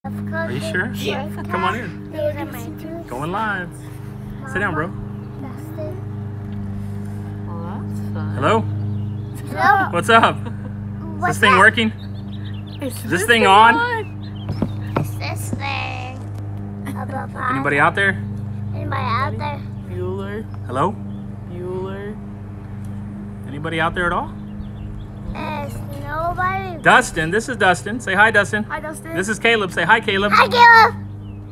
Are you sure? Yeah. Come on in. Going live. Sit down, bro. Well, that's fun. Hello? Hello? What's up? Is this thing working? Is this thing on? What's this thing? Anybody out there? Anybody out there? Bueller. Hello? Bueller. Anybody out there at all? There's nobody. Dustin, this is Dustin. Say hi, Dustin. Hi, Dustin. This is Caleb. Say hi, Caleb. Hi, Caleb.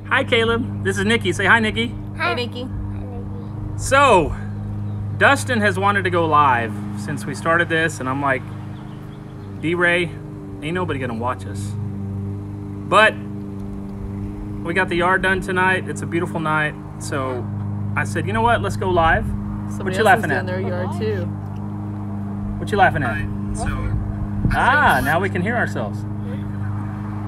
Hi, Caleb. This is Nikki. Say hi, Nikki. Hi. Hey, Nikki. So, Dustin has wanted to go live since we started this, and I'm like, D-Ray, ain't nobody gonna watch us. But we got the yard done tonight. It's a beautiful night. So I said, you know what? Let's go live. What you laughing at? Their yard too. What you laughing at? Now we can hear ourselves.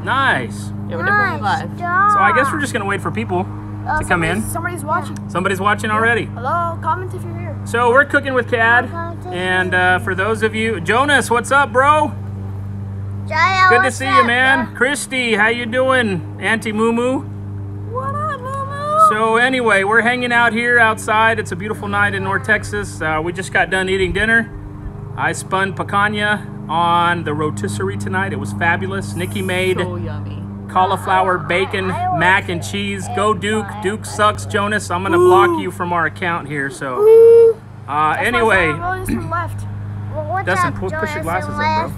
Nice. Yeah, we're definitely live. So I guess we're just gonna wait for people to come in. Somebody's watching. Somebody's watching already. Hello, comment if you're here. So we're cooking with CAD, and for those of you, Jonas, what's up, bro? Good to see you, man. Christy, how you doing? Auntie Moo Moo. What up, Momo? So anyway, we're hanging out here outside. It's a beautiful night in North Texas. We just got done eating dinner. I spun picanha on the rotisserie tonight. It was fabulous. Nikki made So yummy. cauliflower, bacon, mac and cheese. Go Duke. Duke sucks, Jonas. I'm gonna block you from our account here. So anyway, Dustin, push your glasses up, bro.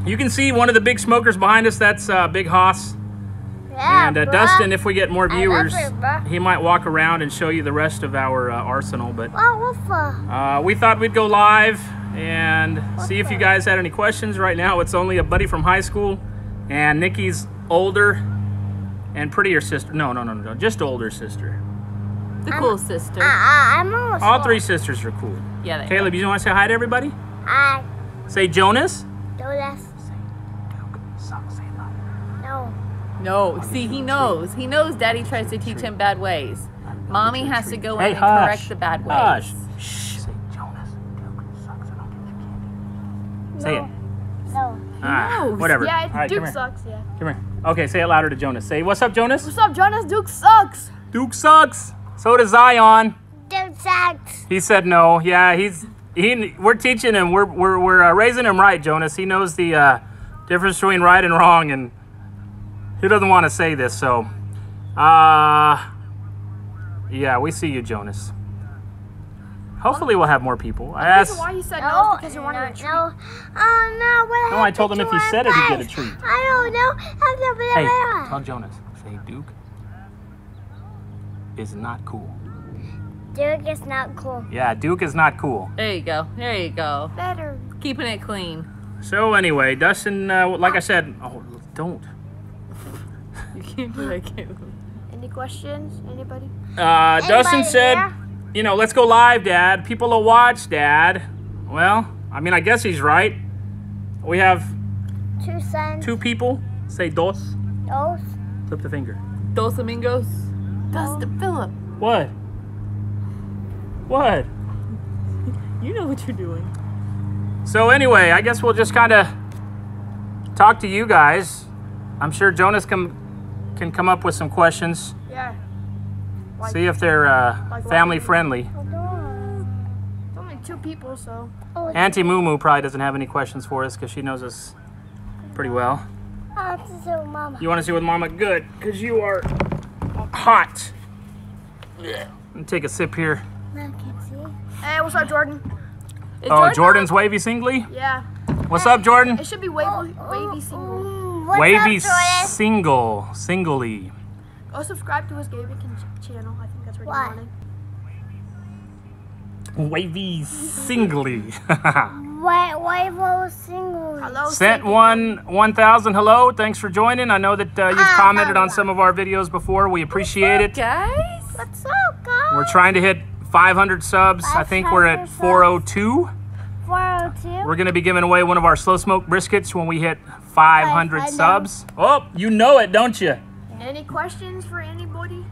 You can see one of the big smokers behind us. That's Big Hoss. Yeah, And Dustin, if we get more viewers, he might walk around and show you the rest of our arsenal. But we thought we'd go live and see if you guys had any questions. Right now, it's only a buddy from high school, and Nikki's older and prettier sister. No, just older sister. The cool sister. I'm almost All three sisters are cool. Yeah, they Caleb, you want to say hi to everybody? Hi. Say Jonas. Jonas. No. No, see, he knows. He knows Daddy tries to teach him bad ways. Mommy has to go in and hush. correct the bad ways. Hush. Shh. Say Jonas. Duke sucks. I don't give a candy. Say it. No. knows. Whatever. Yeah, All right, Duke come here. sucks, yeah. Come here. Okay, say it louder to Jonas. Say, what's up, Jonas? What's up, Jonas? Duke sucks. Duke sucks. So does Zion. Duke sucks. He said no. Yeah, we're teaching him. We're raising him right, Jonas. He knows the difference between right and wrong, and he doesn't want to say this. So, yeah, we see you, Jonas. Hopefully, we'll have more people. I The asked. reason why he said no is because he wanted a treat. No. Oh, no. What No, I told him if he said it, he'd get a treat. I don't know. Hey, tell Jonas. Say Duke is not cool. Duke is not cool. Yeah, Duke is not cool. There you go. There you go. Better. Keeping it clean. So anyway, Dustin, like I said, don't. You can't do that, Caleb. Any questions? Anybody? Dustin said, here? you know, let's go live, Dad. People will watch, Dad. Well, I mean, I guess he's right. We have 2 cents. 2 people. Say dos. Those. Flip the finger. Dos amigos. Dustin, Philip. What? What? You know what you're doing. So anyway, I guess we'll just kind of talk to you guys. I'm sure Jonas can come up with some questions. Yeah. See if they're family friendly. It's only 2 people, so. Auntie Moo Moo probably doesn't have any questions for us because she knows us pretty well. Mama. You want to see with Mama? Good, because you are hot. Yeah. Let me take a sip here. I can see. Hey, what's up, Jordan? Is Oh, Jordan's wavy singly? Yeah. What's up, Jordan? It should be wavy single. What's Wavy up, Jordan? singly. Go subscribe to his gaming channel. I think that's what Why? he's wanting. Wavy singly. Wave single. Hello. Sent Single. 1,000. Hello, thanks for joining. I know that you've commented on some of our videos before. We appreciate it. Guys? What's up, guys? We're trying to hit 500 subs. I think we're at 402. 402. We're going to be giving away one of our slow smoke briskets when we hit 500 subs. Oh, you know it, don't you? Any questions for anybody?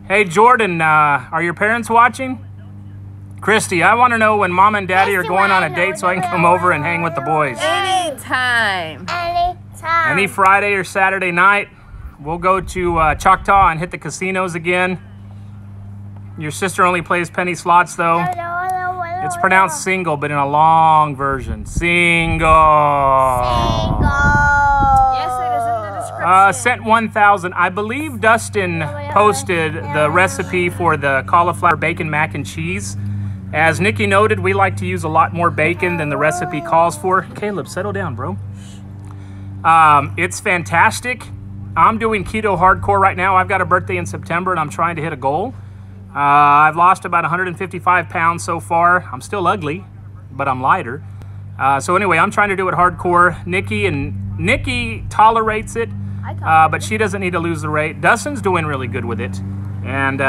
Hey, Jordan, are your parents watching? Christy, I want to know when Mom and Daddy are going on a date so I can come over and hang with the boys. Anytime. Anytime. Any Friday or Saturday night, we'll go to Choctaw and hit the casinos again. Your sister only plays penny slots though. It's pronounced single, but in a long version. Single. Yes, it is in the description. Sent 1,000. I believe Dustin posted the recipe for the cauliflower bacon mac and cheese. As Nikki noted, we like to use a lot more bacon than the recipe calls for. Caleb, settle down, bro. It's fantastic. I'm doing keto hardcore right now. I've got a birthday in September and I'm trying to hit a goal. I've lost about 155 pounds so far. I'm still ugly, but I'm lighter. So anyway, I'm trying to do it hardcore. Nikki tolerates it, but she doesn't need to lose the weight. Dustin's doing really good with it. And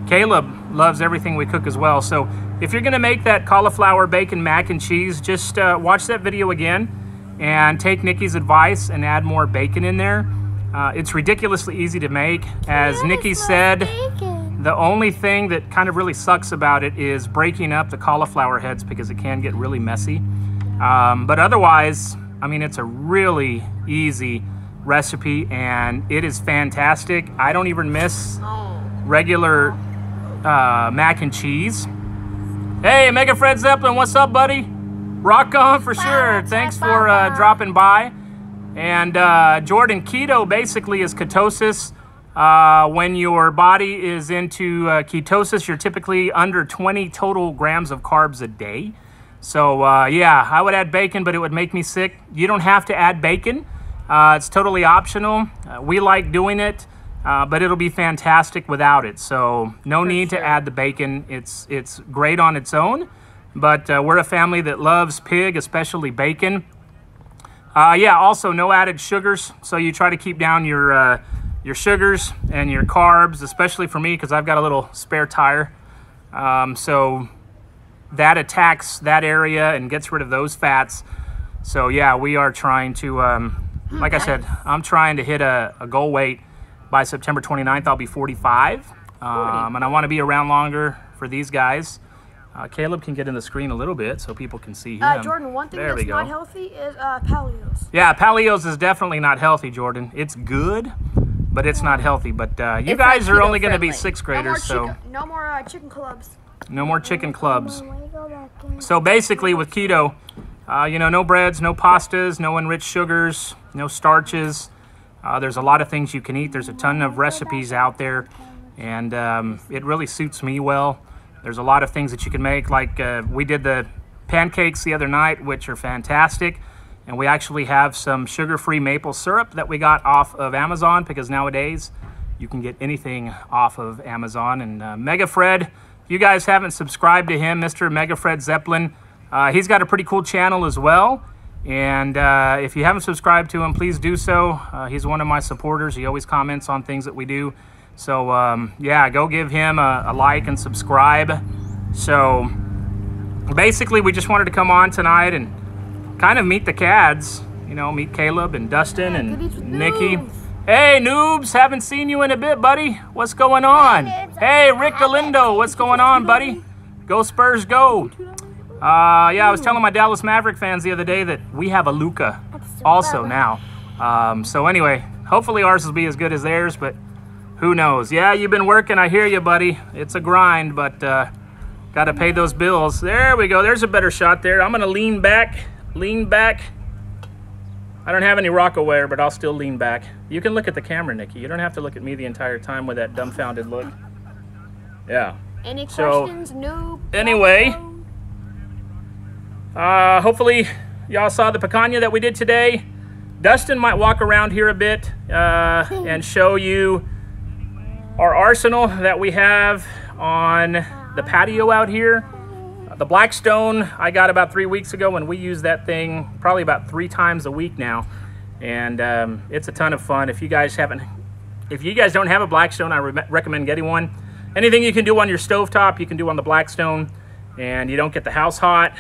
Caleb loves everything we cook as well. So if you're gonna make that cauliflower bacon mac and cheese, just watch that video again and take Nikki's advice and add more bacon in there. It's ridiculously easy to make. As Nikki said, the only thing that kind of really sucks about it is breaking up the cauliflower heads because it can get really messy. But otherwise, I mean, it's a really easy recipe and it is fantastic. I don't even miss regular mac and cheese. Hey, Mega Fred Zeppelin, what's up, buddy? Rock on for sure. Thanks for dropping by. And Jordan, keto basically is ketosis. When your body is into ketosis, you're typically under 20 total grams of carbs a day. So yeah, I would add bacon, but it would make me sick. You don't have to add bacon. It's totally optional. We like doing it, but it'll be fantastic without it. So no need to add the bacon. It's great on its own, but we're a family that loves pig, especially bacon. Yeah, also no added sugars. So you try to keep down your sugars and your carbs, especially for me because I've got a little spare tire. So that attacks that area and gets rid of those fats. So yeah, we are trying to, like I said, I'm trying to hit a goal weight by September 29th. I'll be 45. And I want to be around longer for these guys. Caleb can get in the screen a little bit so people can see him. Jordan, one thing that's not healthy is paleos. Yeah, paleos is definitely not healthy, Jordan. It's good, but it's not healthy. But you guys are only going to be 6th graders, so no more chicken clubs. No more chicken clubs. So basically with keto, you know, no breads, no pastas, no enriched sugars, no starches. There's a lot of things you can eat. There's a ton of recipes out there, and it really suits me well. There's a lot of things that you can make, like we did the pancakes the other night, which are fantastic. And we actually have some sugar-free maple syrup that we got off of Amazon, because nowadays you can get anything off of Amazon. And Mega Fred, if you guys haven't subscribed to him, Mr. Mega Fred Zeppelin, he's got a pretty cool channel as well. And if you haven't subscribed to him, please do so. He's one of my supporters. He always comments on things that we do. So yeah, go give him a like and subscribe. So basically we just wanted to come on tonight and kind of meet the CADs, you know, meet Caleb and Dustin and Nikki. Hey Noobs, haven't seen you in a bit, buddy. What's going on? Hey Rick Galindo, what's going on, buddy? Go Spurs, go. Yeah, I was telling my Dallas Maverick fans the other day that we have a Luka also now. So anyway, hopefully ours will be as good as theirs, but who knows? Yeah, you've been working, I hear you, buddy. It's a grind, but got to pay those bills. There we go. There's a better shot there. I'm going to lean back. Lean back. I don't have any Rockaware, but I'll still lean back. You can look at the camera, Nikki. You don't have to look at me the entire time with that dumbfounded look. Yeah. Any questions? No. Anyway, hopefully y'all saw the picanha that we did today. Dustin might walk around here a bit and show you our arsenal that we have on the patio out here. The Blackstone I got about 3 weeks ago, and we use that thing probably about 3 times a week now. And it's a ton of fun. If you guys don't have a Blackstone, I recommend getting one. Anything you can do on your stovetop, you can do on the Blackstone, and you don't get the house hot.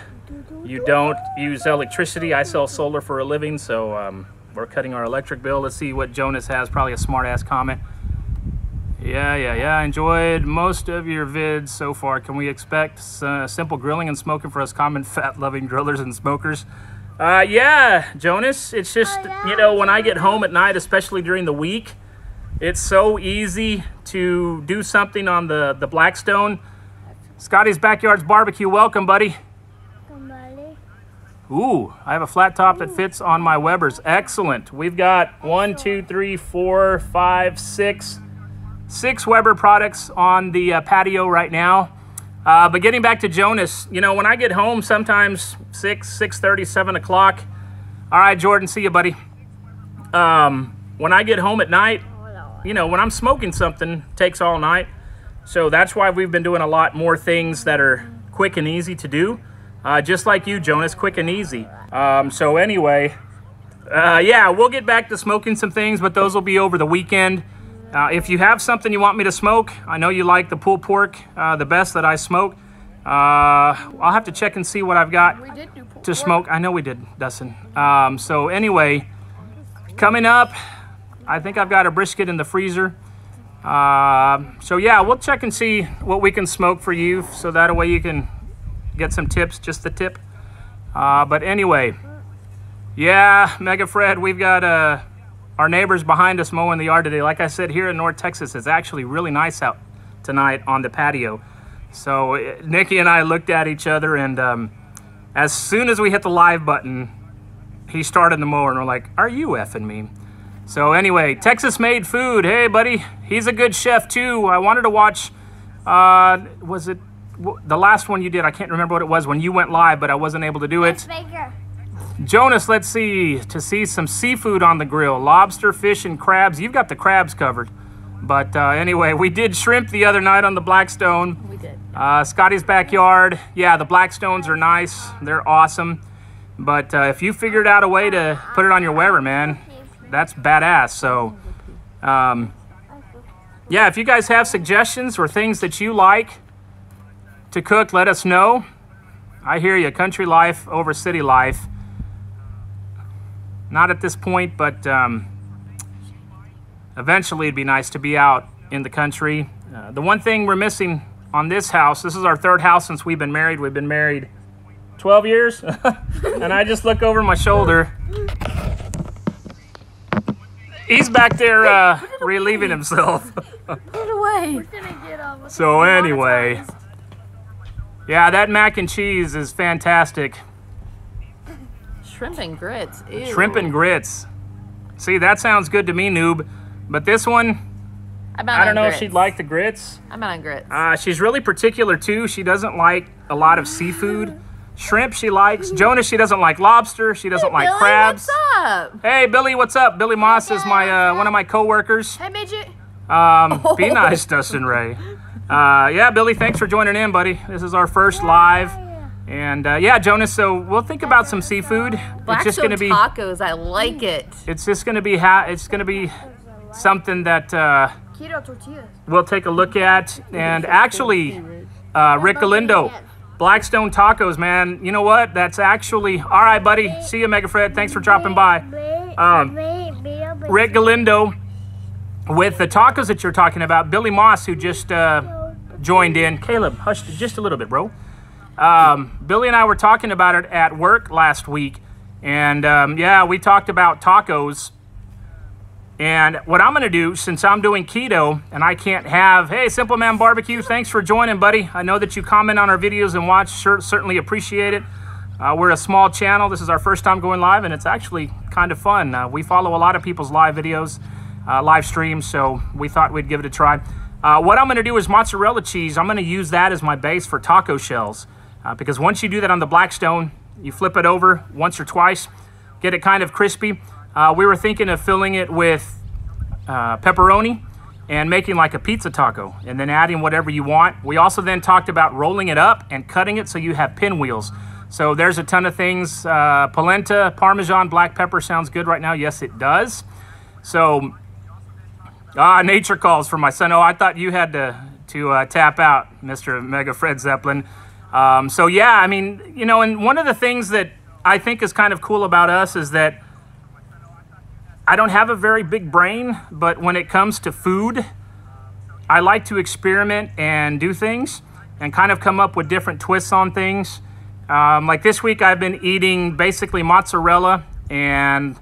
You don't use electricity. I sell solar for a living, so we're cutting our electric bill. Let's see what Jonas has, probably a smart-ass comment. Yeah. Enjoyed most of your vids so far. Can we expect simple grilling and smoking for us common fat-loving grillers and smokers? Yeah, Jonas, it's just, you know, when I get home at night, especially during the week, it's so easy to do something on the Blackstone. Scotty's Backyards Barbecue, welcome, buddy. Ooh, I have a flat top that fits on my Weber's. Excellent. We've got 1, 2, 3, 4, 5, 6 Weber products on the patio right now. But getting back to Jonas, you know, when I get home, sometimes 6:30, 7 o'clock. All right, Jordan, see you, buddy. When I get home at night, you know, when I'm smoking something, it takes all night. So that's why we've been doing a lot more things that are quick and easy to do. Just like you, Jonas, quick and easy. So anyway, yeah, we'll get back to smoking some things, but those will be over the weekend. If you have something you want me to smoke, I know you like the pulled pork the best that I smoke. I'll have to check and see what I've got to smoke. I know we did, Dustin. So anyway, coming up, I think I've got a brisket in the freezer. So yeah, we'll check and see what we can smoke for you, so that way you can get some tips, just the tip. But anyway, yeah, Mega Fred, we've got our neighbors behind us mowing the yard today. Like I said, here in North Texas, it's actually really nice out tonight on the patio. So Nikki and I looked at each other, and as soon as we hit the live button, he started the mower, and we're like, are you effing me? So anyway, Texas Made Food. Hey, buddy, he's a good chef too. I wanted to watch, was it the last one you did? I can't remember what it was when you went live, but I wasn't able to do it. Jonas, let's see, to see some seafood on the grill. Lobster, fish, and crabs. You've got the crabs covered. But anyway, we did shrimp the other night on the Blackstone. We did. Scotty's Backyard. Yeah, the Blackstones are nice. They're awesome. But if you figured out a way to put it on your Weber, man, that's badass. So, yeah, if you guys have suggestions or things that you like to cook, let us know. I hear you. Country life over city life. Not at this point, but eventually it'd be nice to be out in the country. The one thing we're missing on this house, this is our third house since we've been married. We've been married 12 years. And I just look over my shoulder. He's back there relieving himself. Put it away. So anyway, yeah, that mac and cheese is fantastic. Shrimp and grits. Ew. Shrimp and grits. See, that sounds good to me, noob. But this one, I don't know if she'd like the grits. I'm out on grits. She's really particular too. She doesn't like a lot of seafood. Shrimp she likes. Jonas, she doesn't like lobster. She doesn't like Billy, crabs. What's up? Hey, Billy, what's up? Billy Moss is my one of my co-workers. Hey, midget. Be nice, Dustin Ray. Yeah, Billy, thanks for joining in, buddy. This is our first live. And yeah, Jonas, so we'll think about some seafood. It's just going to be tacos. I like it. It's just going to be something that Keto tortillas. we'll take a look at. And actually, Rick Galindo, Blackstone Tacos, man. You know what? That's actually all right, buddy. See you, Mega Fred. Thanks for dropping by. Rick Galindo with the tacos that you're talking about. Billy Moss, who just joined in. Caleb, hush just a little bit, bro. Billy and I were talking about it at work last week, and yeah, we talked about tacos. And what I'm going to do, since I'm doing keto and I can't have, hey, Simple Man Barbecue, thanks for joining, buddy. I know that you comment on our videos and watch, certainly appreciate it. We're a small channel. This is our first time going live, and it's actually kind of fun. We follow a lot of people's live videos, live streams, so we thought we'd give it a try. What I'm going to do is mozzarella cheese. I'm going to use that as my base for taco shells. Because once you do that on the Blackstone, you flip it over once or twice, get it kind of crispy. We were thinking of filling it with pepperoni and making like a pizza taco and then adding whatever you want. We also then talked about rolling it up and cutting it so you have pinwheels. So there's a ton of things. Polenta, Parmesan, black pepper sounds good right now. Yes, it does. So, nature calls for my son. Oh, I thought you had to tap out, Mr. Mega Fred Zeppelin. So yeah, I mean, you know, and one of the things that I think is kind of cool about us is that I don't have a very big brain, but when it comes to food, I like to experiment and do things and kind of come up with different twists on things. Like this week, I've been eating basically mozzarella and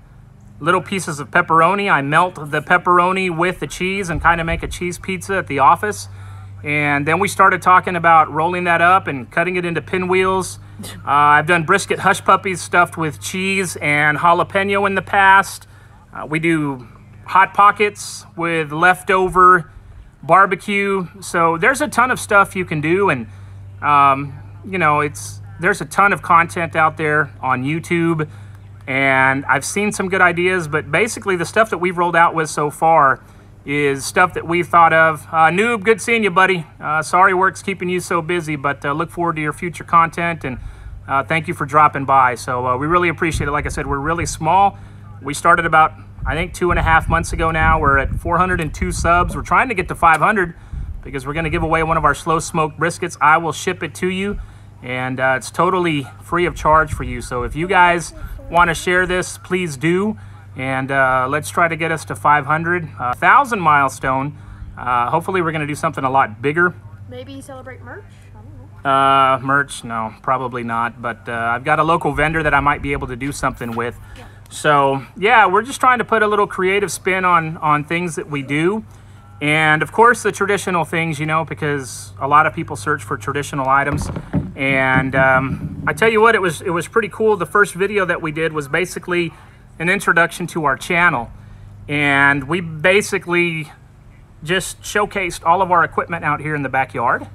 little pieces of pepperoni. I melt the pepperoni with the cheese and kind of make a cheese pizza at the office. And then we started talking about rolling that up and cutting it into pinwheels. I've done brisket hush puppies stuffed with cheese and jalapeno in the past. We do Hot Pockets with leftover barbecue. So there's a ton of stuff you can do. And, you know, there's a ton of content out there on YouTube. And I've seen some good ideas. But basically, the stuff that we've rolled out with so far is stuff that we've thought of. Noob, good seeing you, buddy. Sorry work's keeping you so busy, but look forward to your future content, and thank you for dropping by. So we really appreciate it. Like I said, we're really small. We started about, I think, 2.5 months ago now. We're at 402 subs. We're trying to get to 500 because we're gonna give away one of our slow smoked briskets. I will ship it to you, and it's totally free of charge for you. So if you guys wanna share this, please do. And let's try to get us to 500. 1,000 milestone. Hopefully we're going to do something a lot bigger. Maybe celebrate merch? I don't know. Merch? No, probably not. But I've got a local vendor that I might be able to do something with. Yeah. So, yeah, we're just trying to put a little creative spin on things that we do. And, of course, the traditional things, you know, because a lot of people search for traditional items. And I tell you what, it was pretty cool. The first video that we did was basically an introduction to our channel, and we basically just showcased all of our equipment out here in the backyard.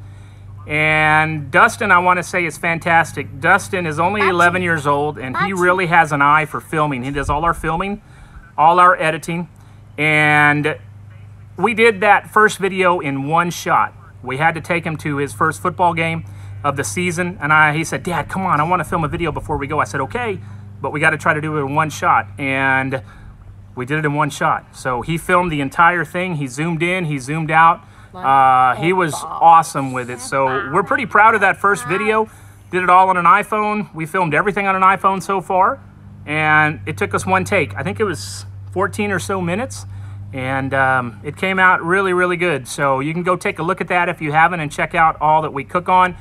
And Dustin, I want to say, is fantastic. Dustin is only 11 years old, and he really has an eye for filming. He does all our filming, all our editing, and we did that first video in one shot. We had to take him to his first football game of the season, and he said, "Dad, come on, I want to film a video before we go." I said, "Okay, but we got to try to do it in one shot." And we did it in one shot. So he filmed the entire thing. He zoomed in, he zoomed out. He was awesome with it. So we're pretty proud of that first video. Did it all on an iPhone. We filmed everything on an iPhone so far. And it took us one take. I think it was 14 or so minutes. And it came out really, really good. So you can go take a look at that if you haven't, and check out all that we cook on.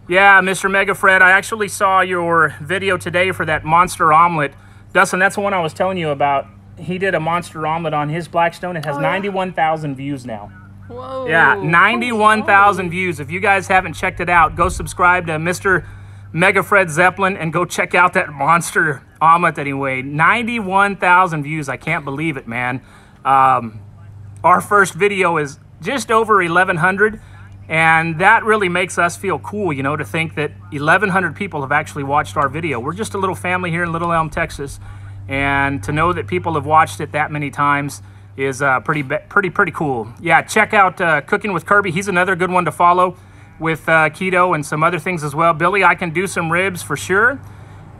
Yeah, Mr. Mega Fred, I actually saw your video today for that monster omelet. Dustin, that's the one I was telling you about. He did a monster omelet on his Blackstone. It has 91,000 views now. Whoa. Yeah, 91,000 views. If you guys haven't checked it out, go subscribe to Mr. Mega Fred Zeppelin and go check out that monster omelet that he made. 91,000 views. I can't believe it, man. Our first video is just over 1,100. And that really makes us feel cool, you know, to think that 1,100 people have actually watched our video. We're just a little family here in Little Elm, Texas. And to know that people have watched it that many times is pretty cool. Yeah, check out Cooking with Kirby. He's another good one to follow with keto and some other things as well. Billy, I can do some ribs for sure.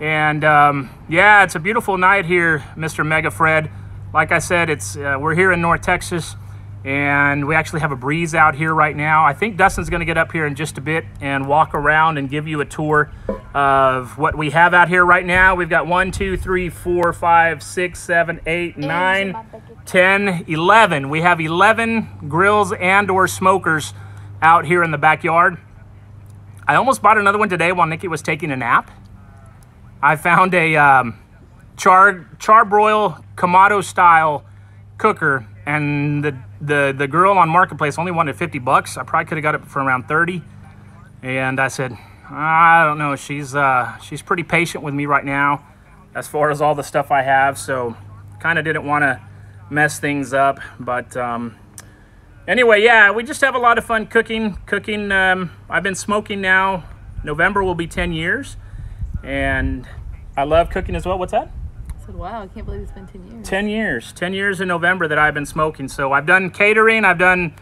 And yeah, it's a beautiful night here, Mr. Mega Fred. Like I said, we're here in North Texas. And we actually have a breeze out here right now. I think Dustin's going to get up here in just a bit and walk around and give you a tour of what we have out here right now. We've got 1, 2, 3, 4, 5, 6, 7, 8, 9, 10, 11. We have 11 grills and or smokers out here in the backyard. I almost bought another one today while Nikki was taking a nap. I found a charbroil Kamado style cooker, and the girl on Marketplace only wanted 50 bucks. I probably could have got it for around 30. And I said, I don't know. She's pretty patient with me right now as far as all the stuff I have. So kind of didn't want to mess things up. But anyway, yeah, we just have a lot of fun cooking. I've been smoking now. November will be 10 years. And I love cooking as well. What's that? I said, wow, I can't believe it's been 10 years. 10 years. 10 years in November that I've been smoking. So I've done catering. I've done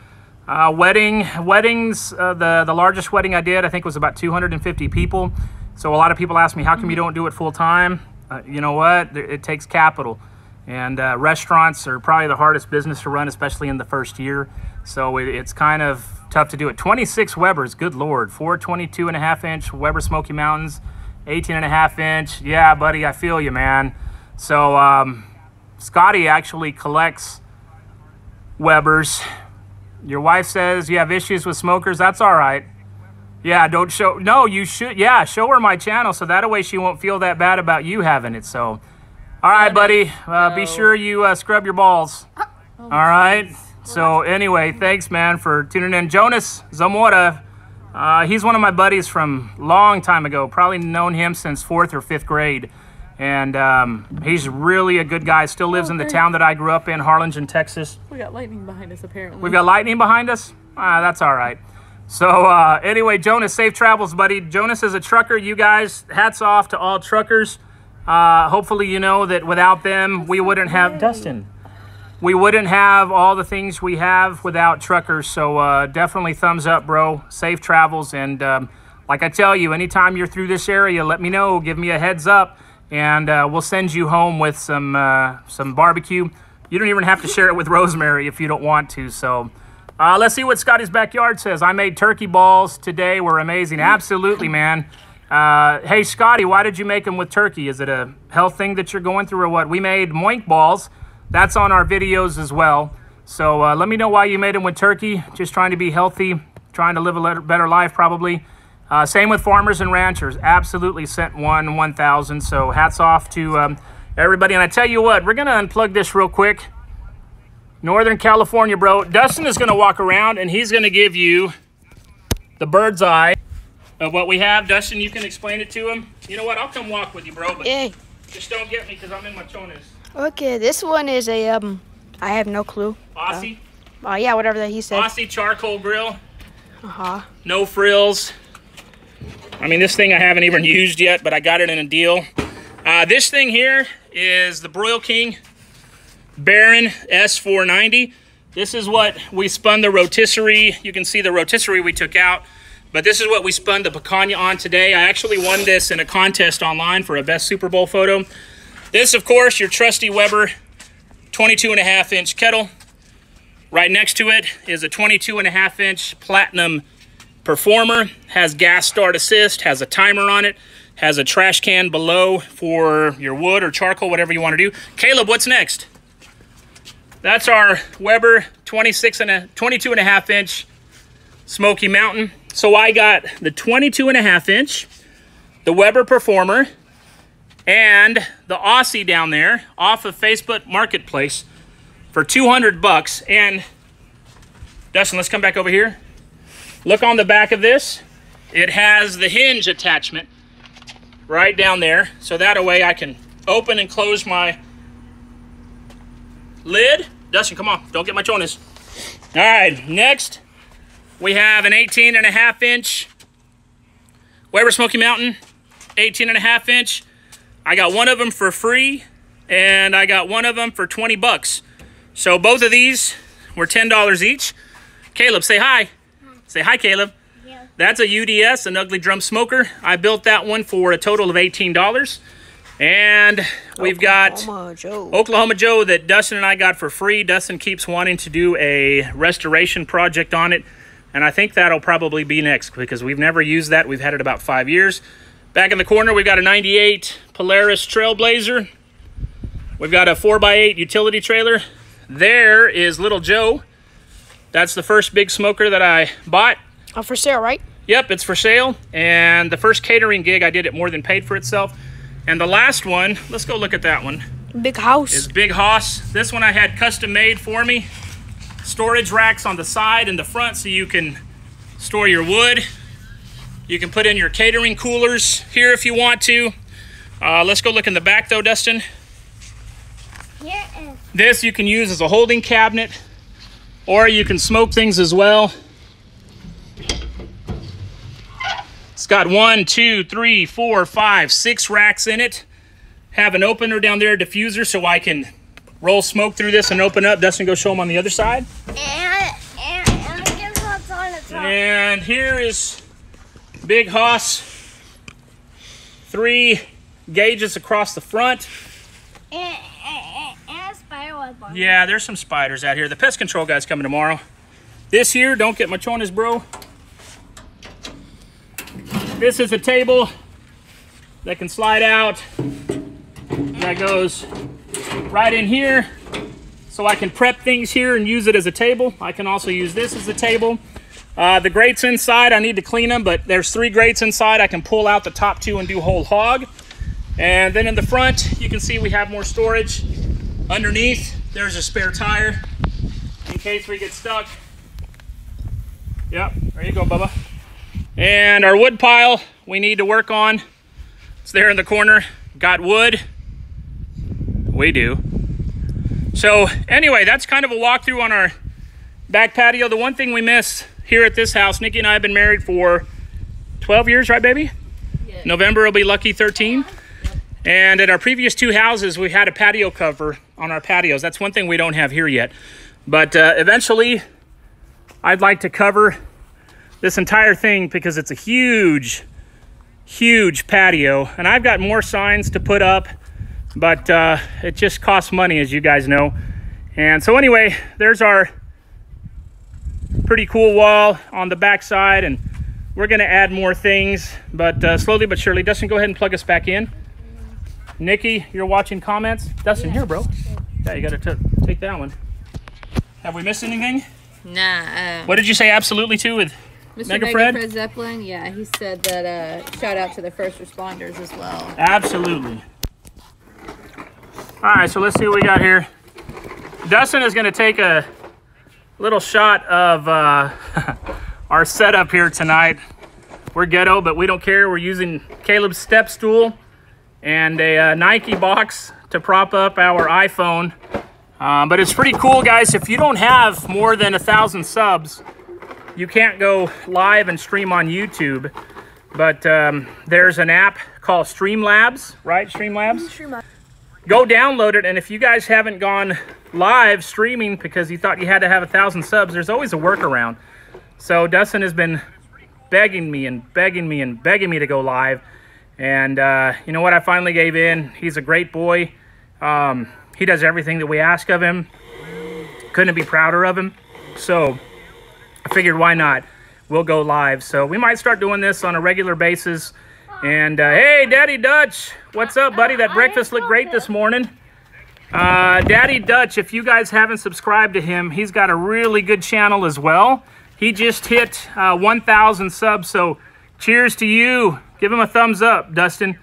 weddings. The largest wedding I did, I think, was about 250 people. So a lot of people ask me, how come you don't do it full time? You know what? It takes capital. And restaurants are probably the hardest business to run, especially in the first year. So it's kind of tough to do it. 26 Webers, good Lord. 4 22.5-inch Weber Smoky Mountains, 18.5-inch. Yeah, buddy, I feel you, man. So Scotty actually collects Webers. Your wife says you have issues with smokers. That's all right. Yeah, don't show. No, you should. Yeah, show her my channel so that way she won't feel that bad about you having it. So, all right, buddy. Be sure you scrub your balls. All right. So anyway, thanks, man, for tuning in. Jonas Zamora. He's one of my buddies from a long time ago. Probably known him since 4th or 5th grade. And he's really a good guy. Still lives in the town that I grew up in, Harlingen, Texas. We got lightning behind us, apparently. We've got lightning behind us? That's all right. So anyway, Jonas, safe travels, buddy. Jonas is a trucker. You guys, hats off to all truckers. Hopefully you know that without them, we wouldn't have... Dustin. We wouldn't have all the things we have without truckers. So definitely thumbs up, bro. Safe travels. And like I tell you, anytime you're through this area, let me know. Give me a heads up. And we'll send you home with some barbecue. You don't even have to share it with Rosemary if you don't want to. So let's see what Scotty's Backyard says. I made turkey balls today. Were amazing. Absolutely, man. Hey, Scotty, why did you make them with turkey? Is it a health thing that you're going through or what? We made moink balls. That's on our videos as well. So let me know why you made them with turkey. Just trying to be healthy, trying to live a better life probably. Same with farmers and ranchers. Absolutely sent 1,000. So hats off to everybody. And I tell you what, we're going to unplug this real quick. Northern California, bro. Dustin is going to walk around and he's going to give you the bird's eye of what we have. Dustin, you can explain it to him. You know what? I'll come walk with you, bro. But just don't get me because I'm in my chonas. Okay, this one is a, I have no clue. Aussie? Yeah, whatever that he said. Aussie charcoal grill. Uh-huh. No frills. I mean, this thing I haven't even used yet, but I got it in a deal. This thing here is the Broil King Baron S490. This is what we spun the rotisserie. You can see the rotisserie we took out, but this is what we spun the picanha on today. I actually won this in a contest online for a best Super Bowl photo. This, of course, your trusty Weber 22.5-inch kettle. Right next to it is a 22.5-inch Platinum Performer. Has gas start assist, has a timer on it, has a trash can below for your wood or charcoal, whatever you want to do. Caleb, what's next? That's our Weber 22.5-inch Smoky Mountain. So I got the 22.5-inch, the Weber Performer, and the Aussie down there off of Facebook Marketplace for 200 bucks. And Dustin, let's come back over here. Look on the back of this. It has the hinge attachment right down there. So that way I can open and close my lid. Dustin, come on. Don't get my chonas. All right, next we have an 18.5-inch Weber Smoky Mountain. 18.5-inch. I got one of them for free, and I got one of them for 20 bucks. So both of these were $10 each. Caleb, say hi. Hi. Say hi, Caleb. Yeah. That's a UDS, an ugly drum smoker. I built that one for a total of $18. And we've got Oklahoma Joe that Dustin and I got for free. Dustin keeps wanting to do a restoration project on it, and I think that'll probably be next because we've never used that. We've had it about 5 years. Back in the corner, we've got a 98 Polaris Trailblazer. We've got a 4x8 utility trailer. There is Little Joe. That's the first big smoker that I bought. For sale, right? Yep, it's for sale. And the first catering gig, I did it more than paid for itself. And the last one, let's go look at that one. Big House. Is Big Hoss. This one I had custom made for me. Storage racks on the side and the front so you can store your wood. You can put in your catering coolers here if you want to. Let's go look in the back though, Dustin. Here is. This you can use as a holding cabinet, or you can smoke things as well. It's got 1, 2, 3, 4, 5, 6 racks in it. Have an opener down there, diffuser, so I can roll smoke through this and open up. Dustin, go show them on the other side. And guess what's on the top? And here is Big Hoss. 3 gauges across the front. And a spider web. Yeah, there's some spiders out here. The pest control guy's coming tomorrow. This here, don't get much on his bro. This is a table that can slide out. That goes right in here. So I can prep things here and use it as a table. I can also use this as a table. The grates inside, I need to clean them, but there's 3 grates inside. I can pull out the top 2 and do whole hog. And then in the front, you can see we have more storage. Underneath, there's a spare tire in case we get stuck. Yep, there you go, Bubba. And our wood pile we need to work on. It's there in the corner. Got wood? We do. So anyway, that's kind of a walkthrough on our back patio. The one thing we miss here at this house, Nikki and I have been married for 12 years, right, baby? Yeah. November will be lucky 13. And at our previous 2 houses, we had a patio cover on our patios. That's one thing we don't have here yet. But eventually, I'd like to cover this entire thing because it's a huge, huge patio. And I've got more signs to put up, but it just costs money, as you guys know. And so anyway, there's our pretty cool wall on the back side, and we're gonna add more things, but slowly but surely. Dustin, go ahead and plug us back in. Nikki, you're watching comments. Dustin, here, bro. Yeah, you gotta take that one. Have we missed anything? Nah. What did you say absolutely to with Mr. Mega-Fred Zeppelin? Yeah, he said that shout out to the first responders as well. Absolutely. All right, so let's see what we got here. Dustin is gonna take a little shot of our setup here tonight. We're ghetto, but we don't care. We're using Caleb's step stool and a Nike box to prop up our iPhone. But it's pretty cool, guys. If you don't have more than 1,000 subs, you can't go live and stream on YouTube. But there's an app called Streamlabs, right? Streamlabs? Go download it, and if you guys haven't gone live streaming because you thought you had to have 1,000 subs, there's always a workaround. So Dustin has been begging me and begging me and begging me to go live. And you know what? I finally gave in. He's a great boy. He does everything that we ask of him. Couldn't be prouder of him. So I figured, why not? We'll go live. So we might start doing this on a regular basis. And hey, Daddy Dutch, what's up, buddy? That breakfast looked great this morning. Daddy Dutch, if you guys haven't subscribed to him, he's got a really good channel as well. He just hit 1,000 subs, so cheers to you. Give him a thumbs up, Dustin.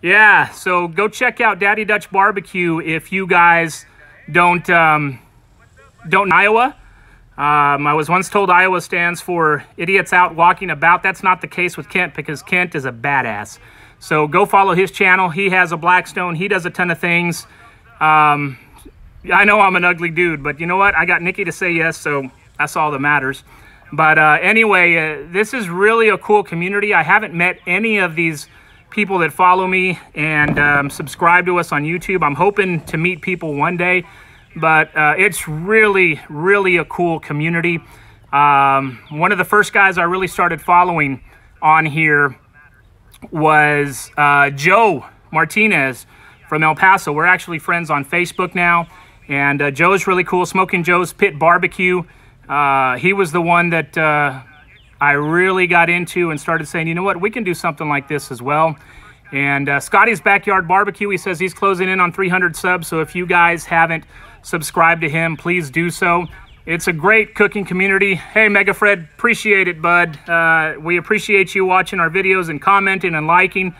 Yeah, so go check out Daddy Dutch Barbecue if you guys don't Iowa. I was once told Iowa stands for idiots out walking about. That's not the case with Kent because Kent is a badass. So go follow his channel. He has a Blackstone. He does a ton of things. I know I'm an ugly dude, but you know what? I got Nikki to say yes, so that's all that matters. But anyway, this is really a cool community. I haven't met any of these people that follow me and subscribe to us on YouTube. I'm hoping to meet people one day. But it's really, really a cool community. One of the first guys I really started following on here was Joe Martinez from El Paso. We're actually friends on Facebook now. And Joe's really cool. Smoking Joe's Pit Barbecue. He was the one that I really got into and started saying, you know what, we can do something like this as well. And Scotty's Backyard Barbecue, he says he's closing in on 300 subs. So if you guys haven't subscribe to him, please do so. It's a great cooking community. Hey, Mega Fred, appreciate it, bud. We appreciate you watching our videos and commenting and liking.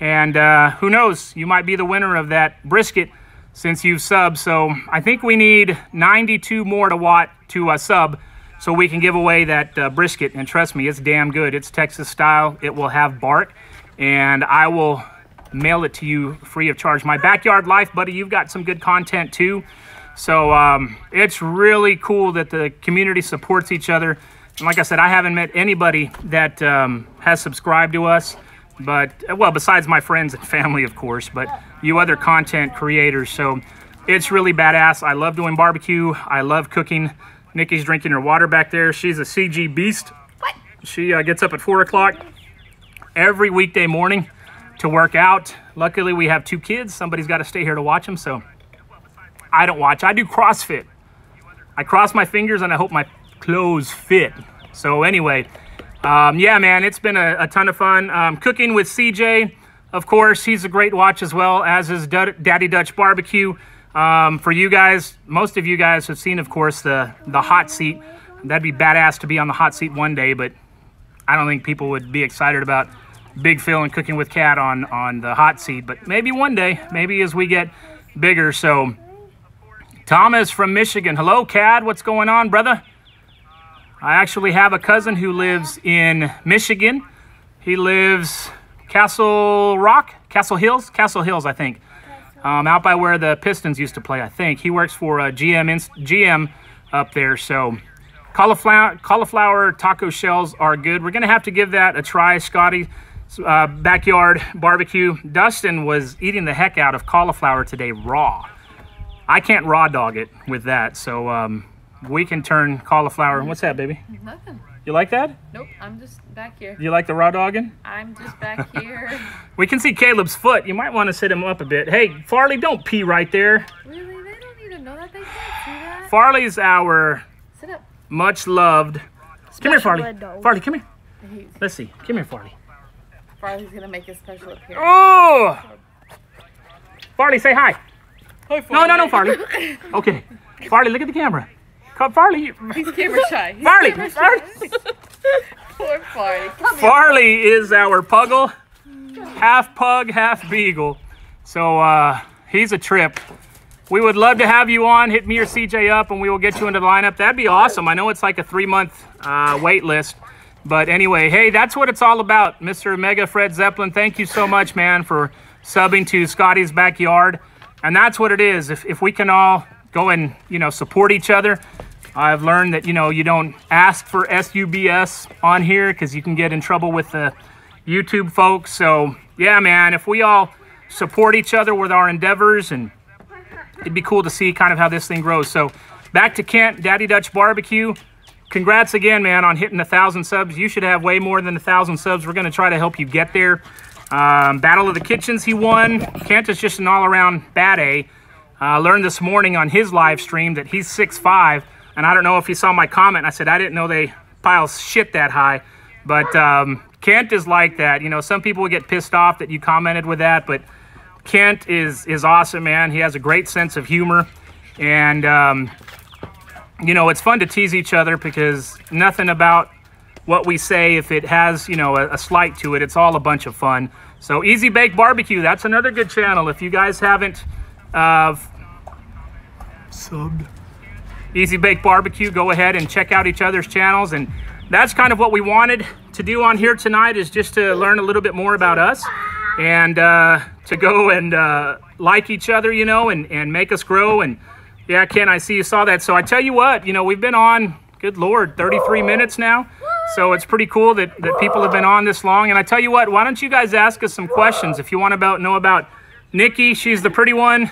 And who knows, you might be the winner of that brisket since you've subbed. So I think we need 92 more to sub so we can give away that brisket. And trust me, it's damn good. It's Texas style. It will have bark, and I will mail it to you free of charge. My Backyard Life, buddy, you've got some good content too. So it's really cool that the community supports each other. And like I said, I haven't met anybody that has subscribed to us, but, well, besides my friends and family, of course, but you other content creators. So it's really badass. I love doing barbecue. I love cooking. Nikki's drinking her water back there. She's a CG beast. What? She gets up at 4 o'clock every weekday morning to work out. Luckily, we have 2 kids. Somebody's got to stay here to watch them, so I don't watch. I do CrossFit. I cross my fingers and I hope my clothes fit. So anyway, yeah, man, it's been a ton of fun. Cooking with CJ, of course, he's a great watch as well, as is Daddy Dutch Barbecue. For you guys, most of you guys have seen, of course, the hot seat. That'd be badass to be on the hot seat one day, but I don't think people would be excited about Big Phil and Cooking with CAD on the hot seat. But maybe one day, maybe as we get bigger. So Thomas from Michigan. Hello, CAD. What's going on, brother? I actually have a cousin who lives in Michigan. He lives Castle Hills, I think. Out by where the Pistons used to play, I think. He works for GM up there. So cauliflower taco shells are good. We're going to have to give that a try, Scotty's backyard barbecue. Dustin was eating the heck out of cauliflower today raw. I can't raw dog it with that, so we can turn cauliflower. What's that, baby? Nothing. You like that? Nope, I'm just back here. You like the raw dogging? I'm just back here. We can see Caleb's foot. You might want to sit him up a bit. Hey, Farley, don't pee right there. Really? They don't even know that they can't see that? Farley's our Sit up. much loved. Come here, Farley. Farley, come here. He's, Let's see. Come here, Farley. Farley's going to make a special appearance. Oh! Farley, say hi. Hi, Farley. No, Farley. Okay. Farley, look at the camera. Come, Farley. He's camera shy. Farley. Poor Farley. Farley is our puggle. Half pug, half beagle. So he's a trip. We would love to have you on. Hit me or CJ up and we will get you into the lineup. That'd be awesome. I know it's like a 3-month wait list. But anyway, hey, that's what it's all about. Mr. Mega Fred Zeppelin, thank you so much, man, for subbing to Scotty's Backyard. And that's what it is. If we can all go and, support each other. I've learned that, you don't ask for SUBS on here because you can get in trouble with the YouTube folks. So, yeah, man, if we all support each other with our endeavors, and it'd be cool to see kind of how this thing grows. So, back to Kent, Daddy Dutch Barbecue. Congrats again, man, on hitting 1,000 subs. You should have way more than 1,000 subs. We're going to try to help you get there. Battle of the Kitchens, he won. Kent is just an all-around bad A. Learned this morning on his live stream that he's 6'5", and I don't know if he saw my comment. I said, I didn't know they pile shit that high. But Kent is like that. Some people would get pissed off that you commented with that, but Kent is awesome, man. He has a great sense of humor. And, it's fun to tease each other because nothing about what we say, if it has, a slight to it, it's all a bunch of fun. So Easy Bake Barbecue, that's another good channel. If you guys haven't subbed Easy Bake Barbecue, go ahead and check out each other's channels. And that's kind of what we wanted to do on here tonight, is just to learn a little bit more about us and to go and like each other, and make us grow. And yeah, Ken, I see you saw that. So I tell you what, we've been on, good Lord, 33 minutes now. So it's pretty cool that people have been on this long. And I tell you what, why don't you guys ask us some questions if you want to know about Nikki. She's the pretty one.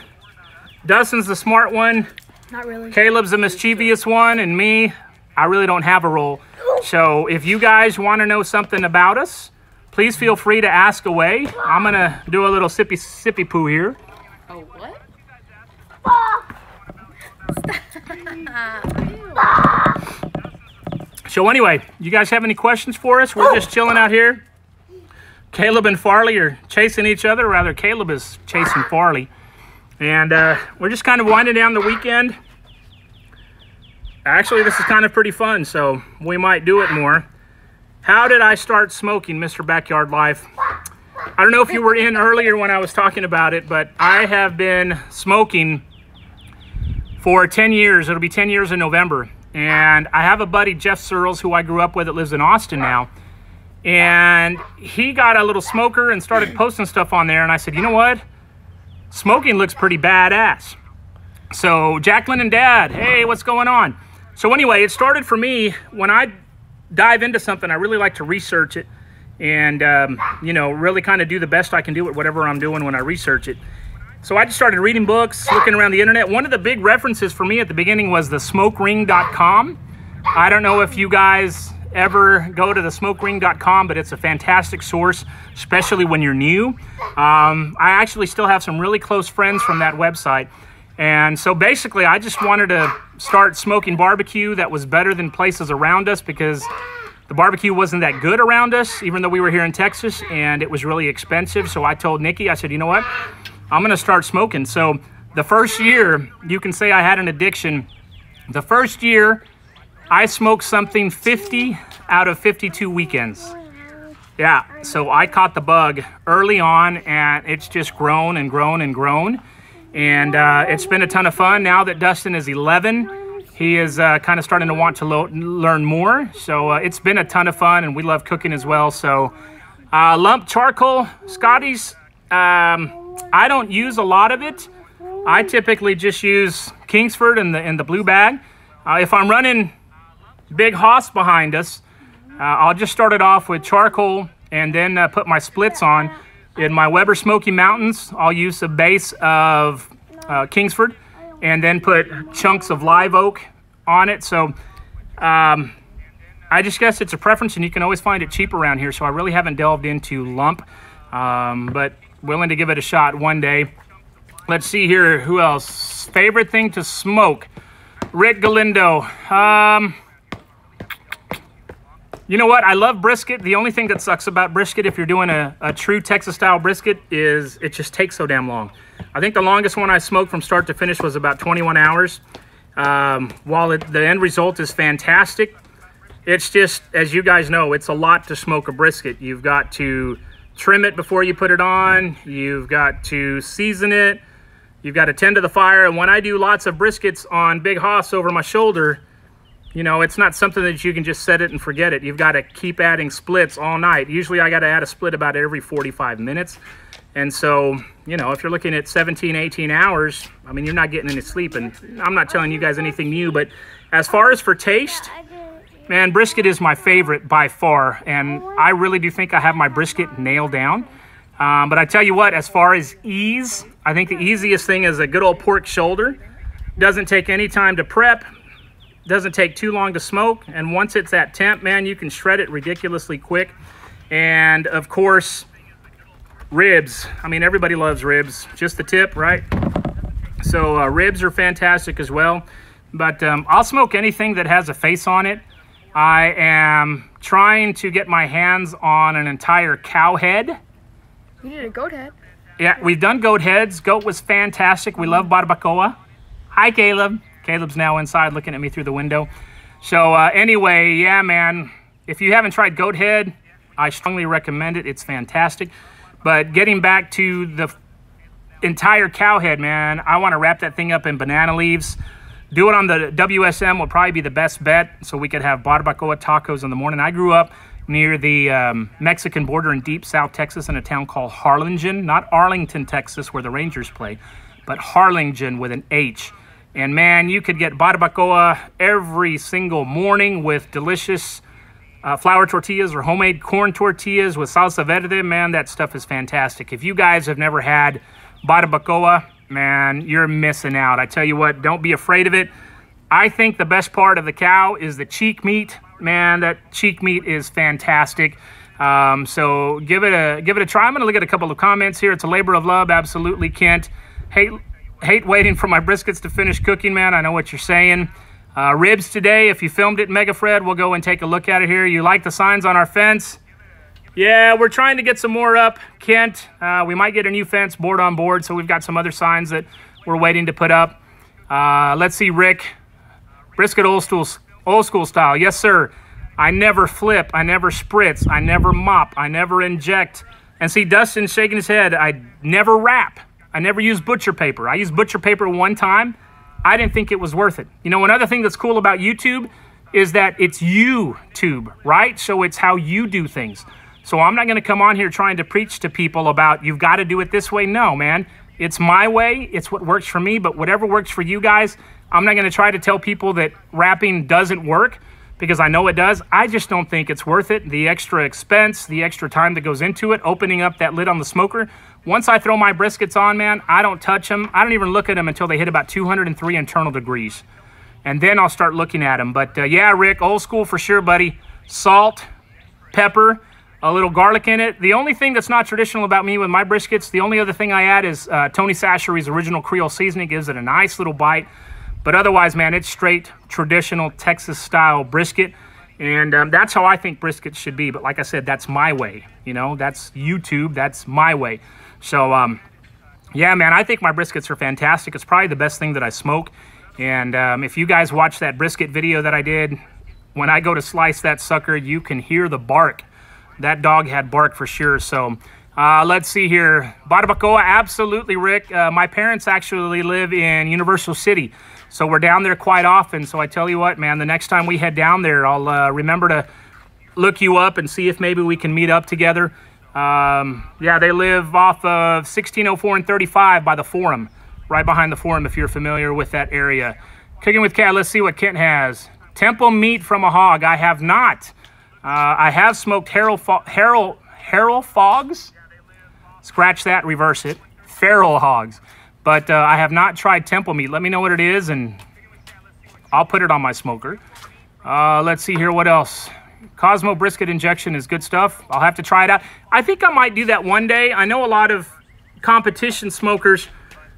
Dustin's the smart one. Not really. Caleb's the mischievous one. And me, I really don't have a role. So if you guys want to know something about us, please feel free to ask away. I'm going to do a little sippy poo here. Oh, what? So anyway, you guys have any questions for us? We're just chilling out here. Caleb and Farley are chasing each other. Rather, Caleb is chasing Farley. And we're just kind of winding down the weekend. Actually, this is kind of pretty fun, so we might do it more. How did I start smoking, Mr. Backyard Life? I don't know if you were in earlier when I was talking about it, but I have been smoking for 10 years. It'll be 10 years in November. And I have a buddy, Jeff Searles, who I grew up with, that lives in Austin now. And he got a little smoker and started posting stuff on there. And I said, you know what? Smoking looks pretty badass. So Jacqueline and Dad, hey, what's going on? So anyway, it started for me when I dive into something, I really like to research it and, really kind of do the best I can do at whatever I'm doing when I research it. So I just started reading books, looking around the internet. One of the big references for me at the beginning was the smokering.com. I don't know if you guys ever go to the smokering.com, but it's a fantastic source, especially when you're new. I actually still have some really close friends from that website. And so basically, I just wanted to start smoking barbecue that was better than places around us, because the barbecue wasn't that good around us, even though we were here in Texas, and it was really expensive. So I told Nikki, I said, you know what? I'm going to start smoking. So the first year, you can say I had an addiction. The first year, I smoked something 50 out of 52 weekends. Yeah, so I caught the bug early on, and it's just grown and grown and grown. And it's been a ton of fun. Now that Dustin is 11, he is kind of starting to want to learn more. So it's been a ton of fun, and we love cooking as well. So lump charcoal, Scotty's, I don't use a lot of it. I typically just use Kingsford in the blue bag. If I'm running Big Hoss behind us, I'll just start it off with charcoal and then put my splits on. In my Weber Smoky Mountains, I'll use a base of Kingsford and then put chunks of live oak on it. So I just guess it's a preference, and you can always find it cheap around here. So I really haven't delved into lump, but willing to give it a shot one day. Let's see here. Who else? Favorite thing to smoke? Rick Galindo. You know what? I love brisket. The only thing that sucks about brisket, if you're doing a true Texas-style brisket, is it just takes so damn long. I think the longest one I smoked from start to finish was about 21 hours. While the end result is fantastic, it's just, as you guys know, it's a lot to smoke a brisket. You've got to trim it before you put it on. You've got to season it. You've got to tend to the fire. And when I do lots of briskets on Big Hoss over my shoulder, you know, it's not something that you can just set it and forget it. You've got to keep adding splits all night. Usually I got to add a split about every 45 minutes. And so, you know, if you're looking at 17, 18 hours, I mean, you're not getting any sleep. And I'm not telling you guys anything new, but as far as for taste, man, brisket is my favorite by far. And I really do think I have my brisket nailed down. But I tell you what, as far as ease, I think the easiest thing is a good old pork shoulder. Doesn't take any time to prep. Doesn't take too long to smoke. And once it's at temp, man, you can shred it ridiculously quick. And of course, ribs. I mean, everybody loves ribs. Just the tip, right? So ribs are fantastic as well. But I'll smoke anything that has a face on it. I am trying to get my hands on an entire cow head. You did a goat head. Yeah, we've done goat heads. Goat was fantastic. We love barbacoa. Hi, Caleb. Caleb's now inside looking at me through the window. So anyway, yeah, man, if you haven't tried goat head, I strongly recommend it. It's fantastic. But getting back to the entire cow head, man, I want to wrap that thing up in banana leaves. Do it on the WSM will probably be the best bet, so we could have barbacoa tacos in the morning. I grew up near the Mexican border in deep South Texas in a town called Harlingen. Not Arlington, Texas, where the Rangers play, but Harlingen with an H. And man, you could get barbacoa every single morning with delicious flour tortillas or homemade corn tortillas with salsa verde. Man, that stuff is fantastic. If you guys have never had barbacoa, man, you're missing out. I tell you what, don't be afraid of it. I think the best part of the cow is the cheek meat. Man, that cheek meat is fantastic. So give it a try. I'm going to look at a couple of comments here. It's a labor of love. Absolutely, Kent. Hate waiting for my briskets to finish cooking, man. I know what you're saying. Ribs today, if you filmed it, Mega Fred, we'll go and take a look at it here. You like the signs on our fence? Yeah, we're trying to get some more up, Kent. We might get a new fence board on board, so we've got some other signs that we're waiting to put up. Let's see, Rick. Brisket old school style. Yes, sir. I never flip. I never spritz. I never mop. I never inject. And see, Dustin's shaking his head. I never wrap. I never use butcher paper. I used butcher paper one time. I didn't think it was worth it. You know, another thing that's cool about YouTube is that it's YouTube, right? So it's how you do things. So I'm not going to come on here trying to preach to people about you've got to do it this way. No, man. It's my way. It's what works for me. But whatever works for you guys, I'm not going to try to tell people that wrapping doesn't work because I know it does. I just don't think it's worth it. The extra expense, the extra time that goes into it, opening up that lid on the smoker. Once I throw my briskets on, man, I don't touch them. I don't even look at them until they hit about 203 internal degrees. And then I'll start looking at them. But yeah, Rick, old school for sure, buddy. Salt, pepper, a little garlic in it. The only thing that's not traditional about me with my briskets, the only other thing I add is Tony Sachery's original Creole seasoning. Gives it a nice little bite. But otherwise, man, it's straight traditional Texas-style brisket. And that's how I think briskets should be. But like I said, that's my way. You know, that's YouTube. That's my way. So, yeah, man, I think my briskets are fantastic. It's probably the best thing that I smoke. And if you guys watch that brisket video that I did, when I go to slice that sucker, you can hear the bark. That dog had bark for sure. So let's see here. Barbacoa, absolutely, Rick. My parents actually live in Universal City, so we're down there quite often. So I tell you what, man, the next time we head down there, I'll remember to look you up and see if maybe we can meet up together. Yeah, they live off of 1604 and 35 by the Forum, right behind the Forum, if you're familiar with that area. Cooking with CAD, let's see what Kent has. Temple meat from a hog. I have not. I have smoked Harold Fogs. Scratch that, reverse it. Feral hogs. But I have not tried temple meat. Let me know what it is, and I'll put it on my smoker. Let's see here, what else? Cosmo brisket injection is good stuff. I'll have to try it out. I think I might do that one day. I know a lot of competition smokers,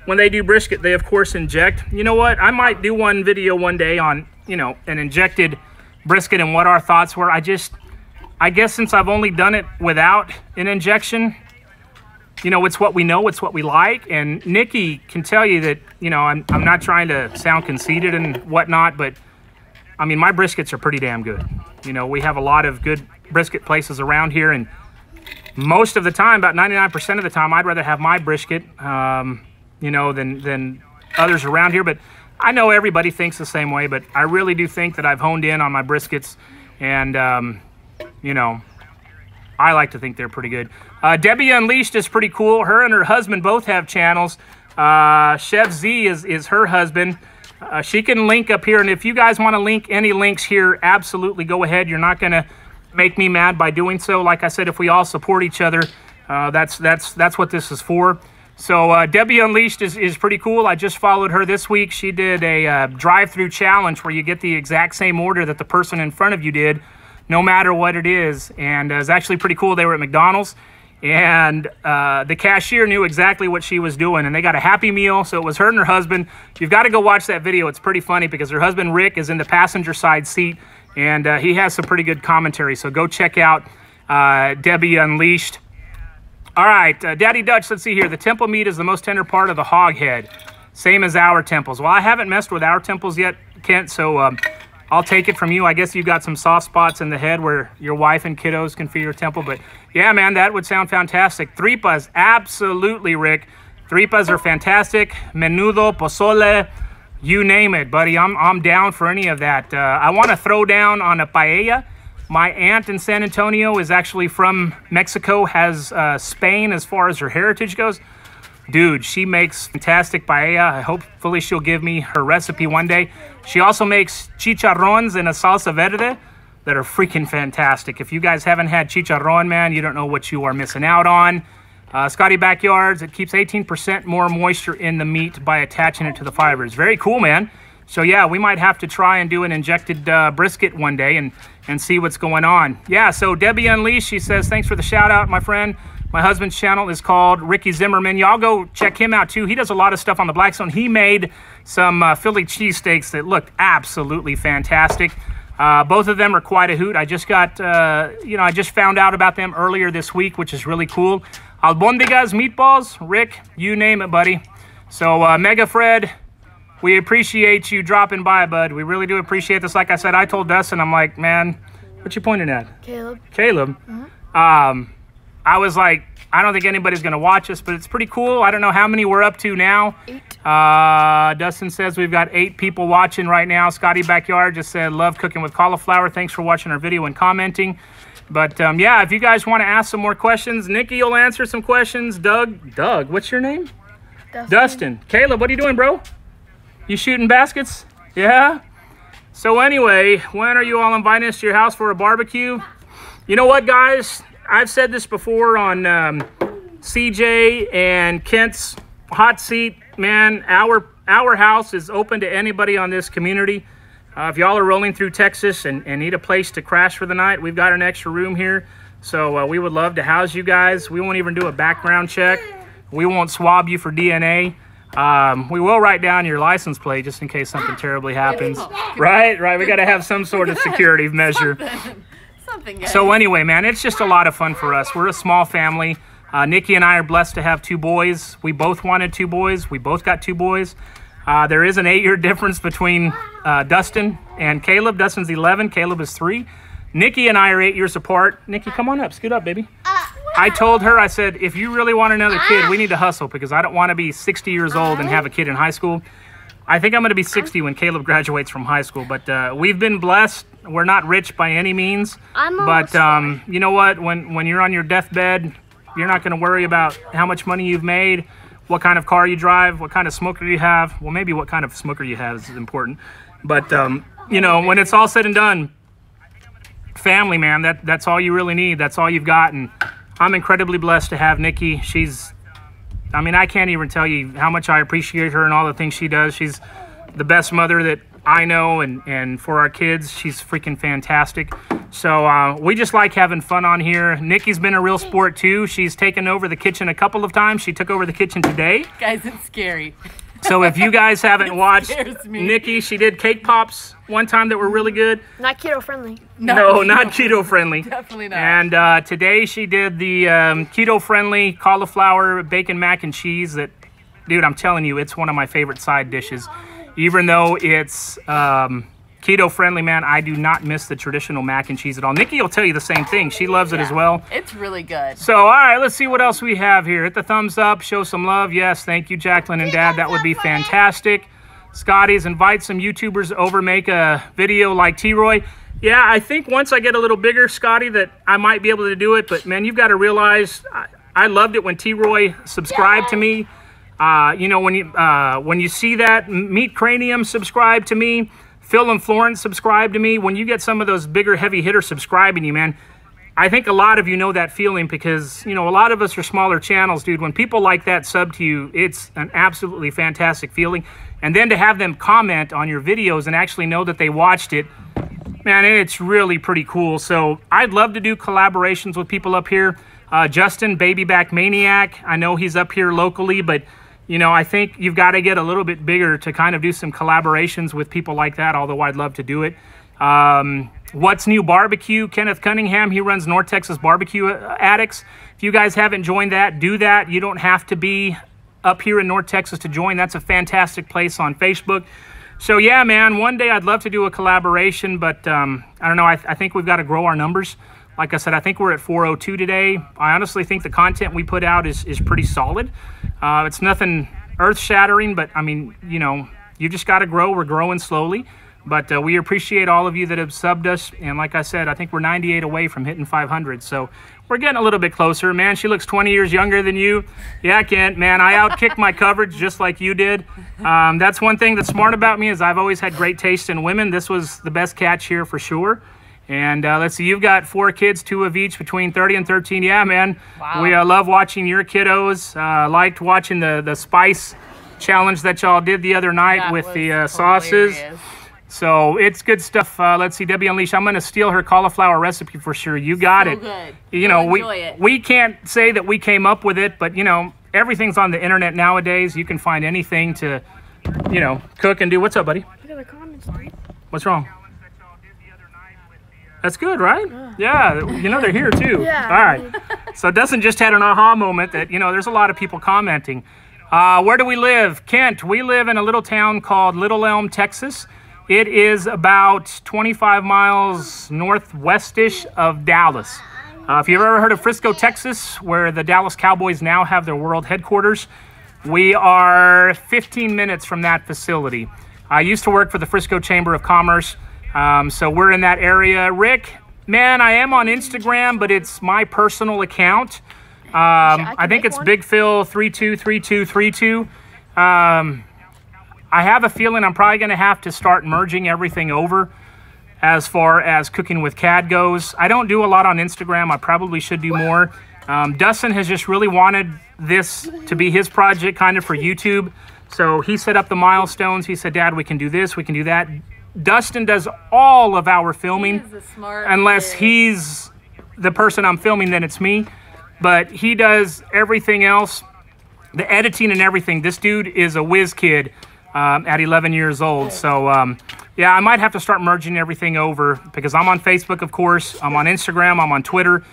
when they do brisket, they of course inject. You know what? I might do one video one day on, you know, an injected brisket and what our thoughts were. I guess since I've only done it without an injection, you know, it's what we know, it's what we like. And Nikki can tell you that, you know, I'm not trying to sound conceited and whatnot, but I mean, my briskets are pretty damn good. You know, we have a lot of good brisket places around here, and most of the time, about 99% of the time, I'd rather have my brisket, you know, than others around here. But I know everybody thinks the same way, but I really do think that I've honed in on my briskets, and, you know, I like to think they're pretty good. Debbie Unleashed is pretty cool. Her and her husband both have channels. Chef Z is her husband. She can link up here, and if you guys want to link any links here, absolutely go ahead. You're not going to make me mad by doing so. Like I said, if we all support each other, that's what this is for. So Debbie Unleashed is pretty cool. I just followed her this week. She did a drive-through challenge where you get the exact same order that the person in front of you did, no matter what it is. And it's actually pretty cool. They were at McDonald's, and the cashier knew exactly what she was doing, and they got a Happy Meal. So it was her and her husband. You've got to go watch that video. It's pretty funny because her husband, Rick, is in the passenger side seat, and he has some pretty good commentary. So go check out Debbie Unleashed. All right, Daddy Dutch, let's see here. The temple meat is the most tender part of the hog head, same as our temples. Well, I haven't messed with our temples yet, Kent, so I'll take it from you. I guess you've got some soft spots in the head where your wife and kiddos can feel your temple. But yeah, man, that would sound fantastic. Tripas, absolutely, Rick. Tripas are fantastic. Menudo, pozole, you name it, buddy. I'm down for any of that. I want to throw down on a paella. My aunt in San Antonio is actually from Mexico, has Spain as far as her heritage goes. Dude, she makes fantastic paella. Hopefully she'll give me her recipe one day. She also makes chicharrones in a salsa verde that are freaking fantastic. If you guys haven't had chicharron, man, you don't know what you are missing out on. Scotty Backyards, it keeps 18% more moisture in the meat by attaching it to the fibers. Very cool, man. So yeah, we might have to try and do an injected brisket one day and see what's going on. Yeah, so Debbie Unleashed, she says, thanks for the shout out, my friend. My husband's channel is called Ricky Zimmerman. Y'all go check him out too. He does a lot of stuff on the Black Zone. He made some Philly cheesesteaks that looked absolutely fantastic. Both of them are quite a hoot. I just got, you know, I just found out about them earlier this week, which is really cool. Albondigas, meatballs, Rick, you name it, buddy. So Mega Fred, we appreciate you dropping by, bud. We really do appreciate this. Like I said, I told Dustin, I'm like, man, what you pointing at? Caleb. Caleb. Mm-hmm. I was like, I don't think anybody's going to watch us, but it's pretty cool. I don't know how many we're up to now. 8. Dustin says we've got 8 people watching right now. Scotty Backyard just said, love cooking with cauliflower. Thanks for watching our video and commenting. But yeah, if you guys want to ask some more questions, Nikki will answer some questions. Doug, what's your name? Dustin. Caleb, what are you doing, bro? You shooting baskets? Yeah? So anyway, when are you all inviting us to your house for a barbecue? You know what, guys? I've said this before on CJ and Kent's hot seat. Man, our house is open to anybody on this community. If y'all are rolling through Texas and need a place to crash for the night, we've got an extra room here. So we would love to house you guys. We won't even do a background check. We won't swab you for DNA. We will write down your license plate just in case something terribly happens. Right. We got to have some sort of security measure. So anyway, man, it's just a lot of fun for us. We're a small family. Nikki and I are blessed to have 2 boys. We both wanted 2 boys. We both got 2 boys. There is an 8-year difference between Dustin and Caleb. Dustin's 11, Caleb is 3. Nikki and I are 8 years apart. Nikki, come on up, scoot up, baby. I told her, I said, if you really want another kid, we need to hustle because I don't want to be 60 years old and have a kid in high school. I think I'm going to be 60 when Caleb graduates from high school, but we've been blessed. We're not rich by any means, but you know what? When you're on your deathbed, you're not going to worry about how much money you've made, what kind of car you drive, what kind of smoker you have. Well, maybe what kind of smoker you have is important, but you know, when it's all said and done, family, man, that's all you really need. That's all you've got, and I'm incredibly blessed to have Nikki. I mean, I can't even tell you how much I appreciate her and all the things she does. She's the best mother that I know, and for our kids, she's freaking fantastic. So we just like having fun on here. Nikki's been a real sport too. She's taken over the kitchen a couple of times. She took over the kitchen today. Guys, it's scary. So if you guys haven't watched Nikki, she did cake pops one time that were really good. Not keto friendly. No, not keto friendly. Definitely not. And today she did the keto friendly cauliflower bacon mac and cheese that, dude, I'm telling you, it's one of my favorite side dishes. Even though it's keto friendly, man, I do not miss the traditional mac and cheese at all. Nikki will tell you the same thing. She loves it as well. It's really good. So, all right, let's see what else we have here. Hit the thumbs up, show some love. Yes, thank you, Jacqueline and Dad. That would be fantastic. Scotty's invite some YouTubers over, make a video like T-Roy. Yeah, I think once I get a little bigger, Scotty, that I might be able to do it. But, man, you've got to realize I loved it when T-Roy subscribed to me. You know, when you see that, Meat Cranium subscribe to me. Phil and Florence subscribe to me. When you get some of those bigger heavy hitters subscribing to you, man, I think a lot of you know that feeling because, you know, a lot of us are smaller channels, dude. When people like that sub to you, it's an absolutely fantastic feeling. And then to have them comment on your videos and actually know that they watched it, man, it's really pretty cool. So I'd love to do collaborations with people up here. Justin, Baby Back Maniac, I know he's up here locally, but you know, I think you've got to get a little bit bigger to kind of do some collaborations with people like that, although I'd love to do it. What's New Barbecue, Kenneth Cunningham, he runs North Texas Barbecue Addicts. If you guys haven't joined that, do that. You don't have to be up here in North Texas to join. That's a fantastic place on Facebook. So yeah, man, one day I'd love to do a collaboration, but I don't know, I think we've got to grow our numbers. Like I said, I think we're at 402 today. I honestly think the content we put out is pretty solid. It's nothing earth-shattering, but I mean, you know, you just got to grow. We're growing slowly, but we appreciate all of you that have subbed us. And like I said, I think we're 98 away from hitting 500. So we're getting a little bit closer. Man, she looks 20 years younger than you. Yeah, Kent, man, I outkicked my coverage just like you did. That's one thing that's smart about me is I've always had great taste in women. This was the best catch here for sure. And let's see, you've got 4 kids, 2 of each, between 30 and 13. Yeah, man. Wow. We love watching your kiddos. Liked watching the spice challenge that y'all did the other night with the sauces. So it's good stuff. Let's see, Debbie Unleash. I'm going to steal her cauliflower recipe for sure. You got it. Good. You know, we can't say that we came up with it, but, you know, everything's on the internet nowadays. You can find anything to, you know, cook and do. What's up, buddy? Look at the comments, dude. What's wrong? That's good, right? Yeah, you know they're here too. Yeah. All right. So Dustin just had an aha moment that, you know, there's a lot of people commenting. Where do we live? Kent, we live in a little town called Little Elm, Texas. It is about 25 miles northwestish of Dallas. If you've ever heard of Frisco, Texas, where the Dallas Cowboys now have their world headquarters, we are 15 minutes from that facility. I used to work for the Frisco Chamber of Commerce. So we're in that area. Rick, man, I am on Instagram, but it's my personal account. I think it's Big Phil 323232. I have a feeling I'm probably going to have to start merging everything over as far as cooking with CAD goes. I don't do a lot on Instagram. I probably should do more. Dustin has just really wanted this to be his project kind of for YouTube. So he set up the milestones. He said, Dad, we can do this, we can do that. Dustin does all of our filming. He is a smart unless kid. he's the person I'm filming, then it's me. But he does everything else, the editing and everything. This dude is a whiz kid at 11 years old. So, yeah, I might have to start merging everything over because I'm on Facebook, of course. I'm on Instagram. I'm on Twitter.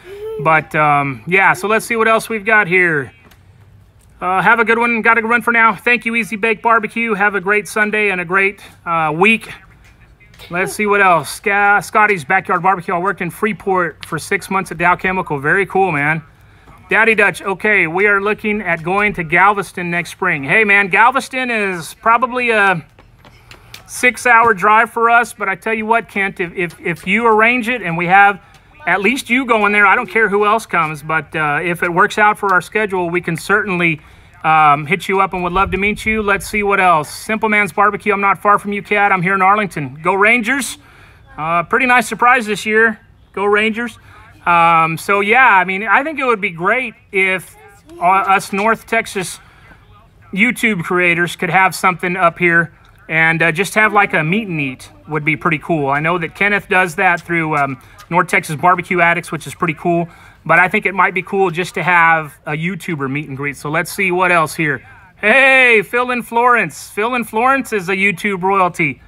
But, yeah, so let's see what else we've got here. Have a good one. Got to run for now. Thank you, Easy Bake Barbecue. Have a great Sunday and a great week. Let's see what else. Scotty's Backyard Barbecue. I worked in Freeport for 6 months at Dow Chemical. Very cool, man. Daddy Dutch, okay, we are looking at going to Galveston next spring. Hey, man, Galveston is probably a 6-hour drive for us, but I tell you what, Kent, if you arrange it and we have at least you going there, I don't care who else comes, but if it works out for our schedule, we can certainly hit you up and would love to meet you. Let's see what else. Simple Man's Barbecue, I'm not far from you, CAD. I'm here in Arlington. Go Rangers. Pretty nice surprise this year. Go Rangers. So yeah, I mean, I think it would be great if us North Texas YouTube creators could have something up here and just have like a meet and eat would be pretty cool. I know that Kenneth does that through North Texas Barbecue Addicts, which is pretty cool, but I think it might be cool just to have a YouTuber meet and greet. So let's see what else here. Hey, Phil in Florence. Phil in Florence is a YouTube royalty.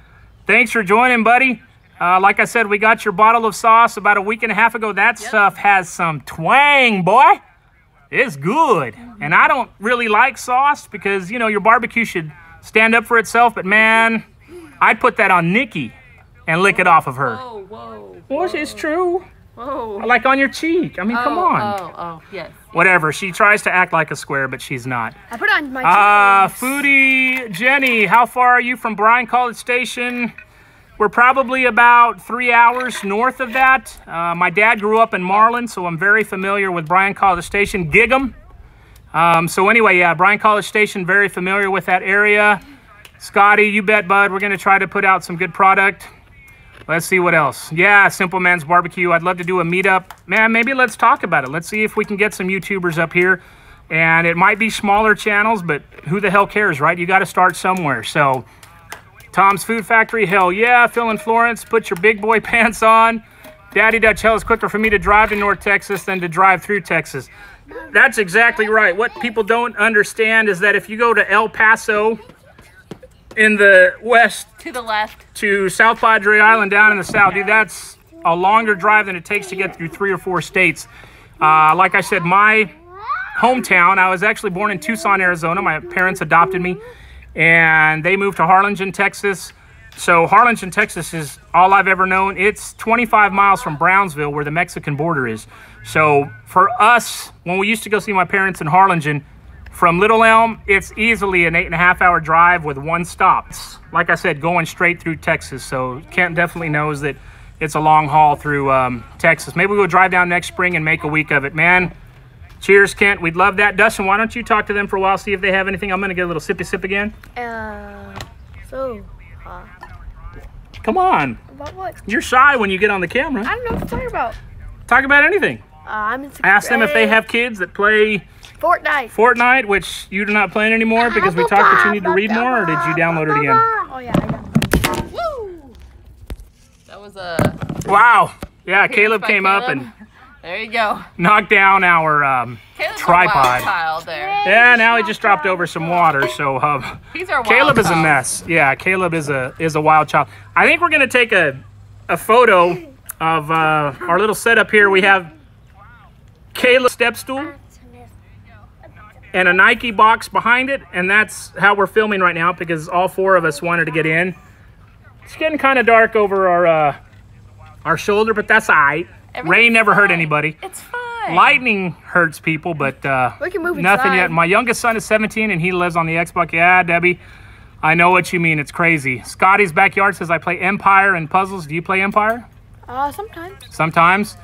Thanks for joining, buddy. Like I said, we got your bottle of sauce about a week and a half ago. That stuff has some twang, boy. It's good. And I don't really like sauce because, you know, your barbecue should stand up for itself. But, man, I'd put that on Nikki and lick it off of her. Whoa, whoa. Well, it's true. Whoa. Like on your cheek. I mean, come on. Oh, yes. Whatever. She tries to act like a square, but she's not. I put it on my Foodie Jenny, how far are you from Bryan College Station? We're probably about 3 hours north of that. My dad grew up in Marlin, so I'm very familiar with Bryan College Station. Gig'em. So anyway, yeah, Bryan College Station, very familiar with that area. Scotty, you bet, bud. We're going to try to put out some good product. Let's see what else. Yeah, Simple Man's Barbecue. I'd love to do a meetup. Man, maybe let's talk about it. Let's see if we can get some YouTubers up here. And it might be smaller channels, but who the hell cares, right? You got to start somewhere. So Tom's Food Factory, hell yeah. Phil in Florence, put your big boy pants on. Daddy Dutch, hell, it's quicker for me to drive to North Texas than to drive through Texas. That's exactly right. What people don't understand is that if you go to El Paso in the west, To the left. to South Padre Island down in the south, dude, that's a longer drive than it takes to get through 3 or 4 states. Like I said, my hometown, I was actually born in Tucson, Arizona. My parents adopted me, and they moved to Harlingen, Texas. So Harlingen, Texas is all I've ever known. It's 25 miles from Brownsville, where the Mexican border is. So for us, when we used to go see my parents in Harlingen, from Little Elm, it's easily an 8.5-hour drive with 1 stop. Like I said, going straight through Texas. So Kent definitely knows that it's a long haul through Texas. Maybe we'll drive down next spring and make a week of it. Man, cheers, Kent. We'd love that. Dustin, why don't you talk to them for a while, see if they have anything. I'm going to get a little sippy sip again. Come on. About what? You're shy when you get on the camera. I don't know what to talk about. Talk about anything. I'm in 6th Ask them if they grade. have kids that play Fortnite, which you're not playing anymore because we talked that you need to read more, or did you download it again? Oh, yeah, I got it. Woo! That was a... Wow. Yeah, Caleb by came up Caleb. and There you go. knocked down our Caleb's tripod. a wild child there. Yeah, now he just dropped over some water, so He's our wild Caleb is a child. mess. Yeah, Caleb is a wild child. I think we're gonna take a photo of our little setup here. We have Caleb's step stool and a Nike box behind it, and that's how we're filming right now because all 4 of us wanted to get in. It's getting kind of dark over our shoulder, but that's all right. Rain never hurt anybody. It's fine. Lightning hurts people, but We can move nothing inside. yet. My youngest son is 17, and he lives on the Xbox. Yeah, Debbie, I know what you mean. It's crazy. Scotty's Backyard says, I play Empire and puzzles. Do you play Empire? Sometimes. Sometimes.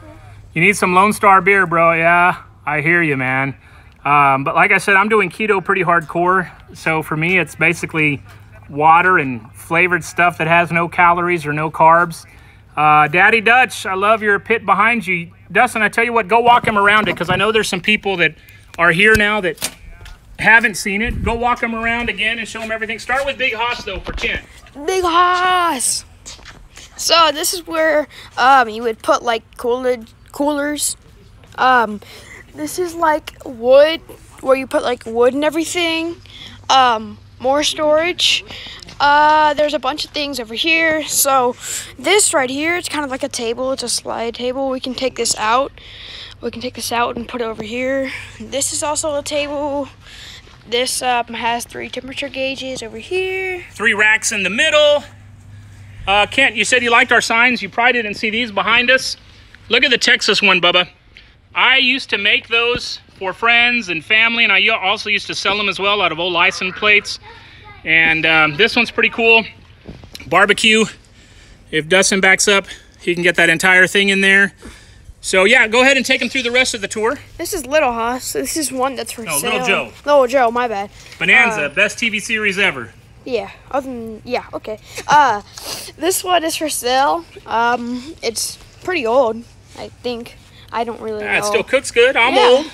You need some Lone Star beer, bro. Yeah, I hear you, man. But like I said, I'm doing keto pretty hardcore. So for me, it's basically water and flavored stuff that has no calories or no carbs. Daddy Dutch, I love your pit behind you. Dustin, I tell you what, go walk him around it because I know there's some people that are here now that haven't seen it. Go walk them around again and show them everything. Start with Big Hoss, though, for Kent. Big Hoss. So this is where you would put like coolers. This is like wood, where you put like wood and everything. More storage. There's a bunch of things over here. So this right here, it's kind of like a table. It's a slide table. We can take this out. We can take this out and put it over here. This is also a table. This has 3 temperature gauges over here. 3 racks in the middle. Kent, you said you liked our signs. You probably didn't see these behind us. Look at the Texas one, Bubba. I used to make those for friends and family, and I also used to sell them as well out of old license plates. And this one's pretty cool. Barbecue. If Dustin backs up, he can get that entire thing in there. So yeah, go ahead and take him through the rest of the tour. This is Little Hoss. This is one that's for sale. Little Joe. Little Joe, my bad. Bonanza, best TV series ever. Yeah, yeah, okay. This one is for sale. It's pretty old, I think. I don't really know. It still cooks good. I'm old.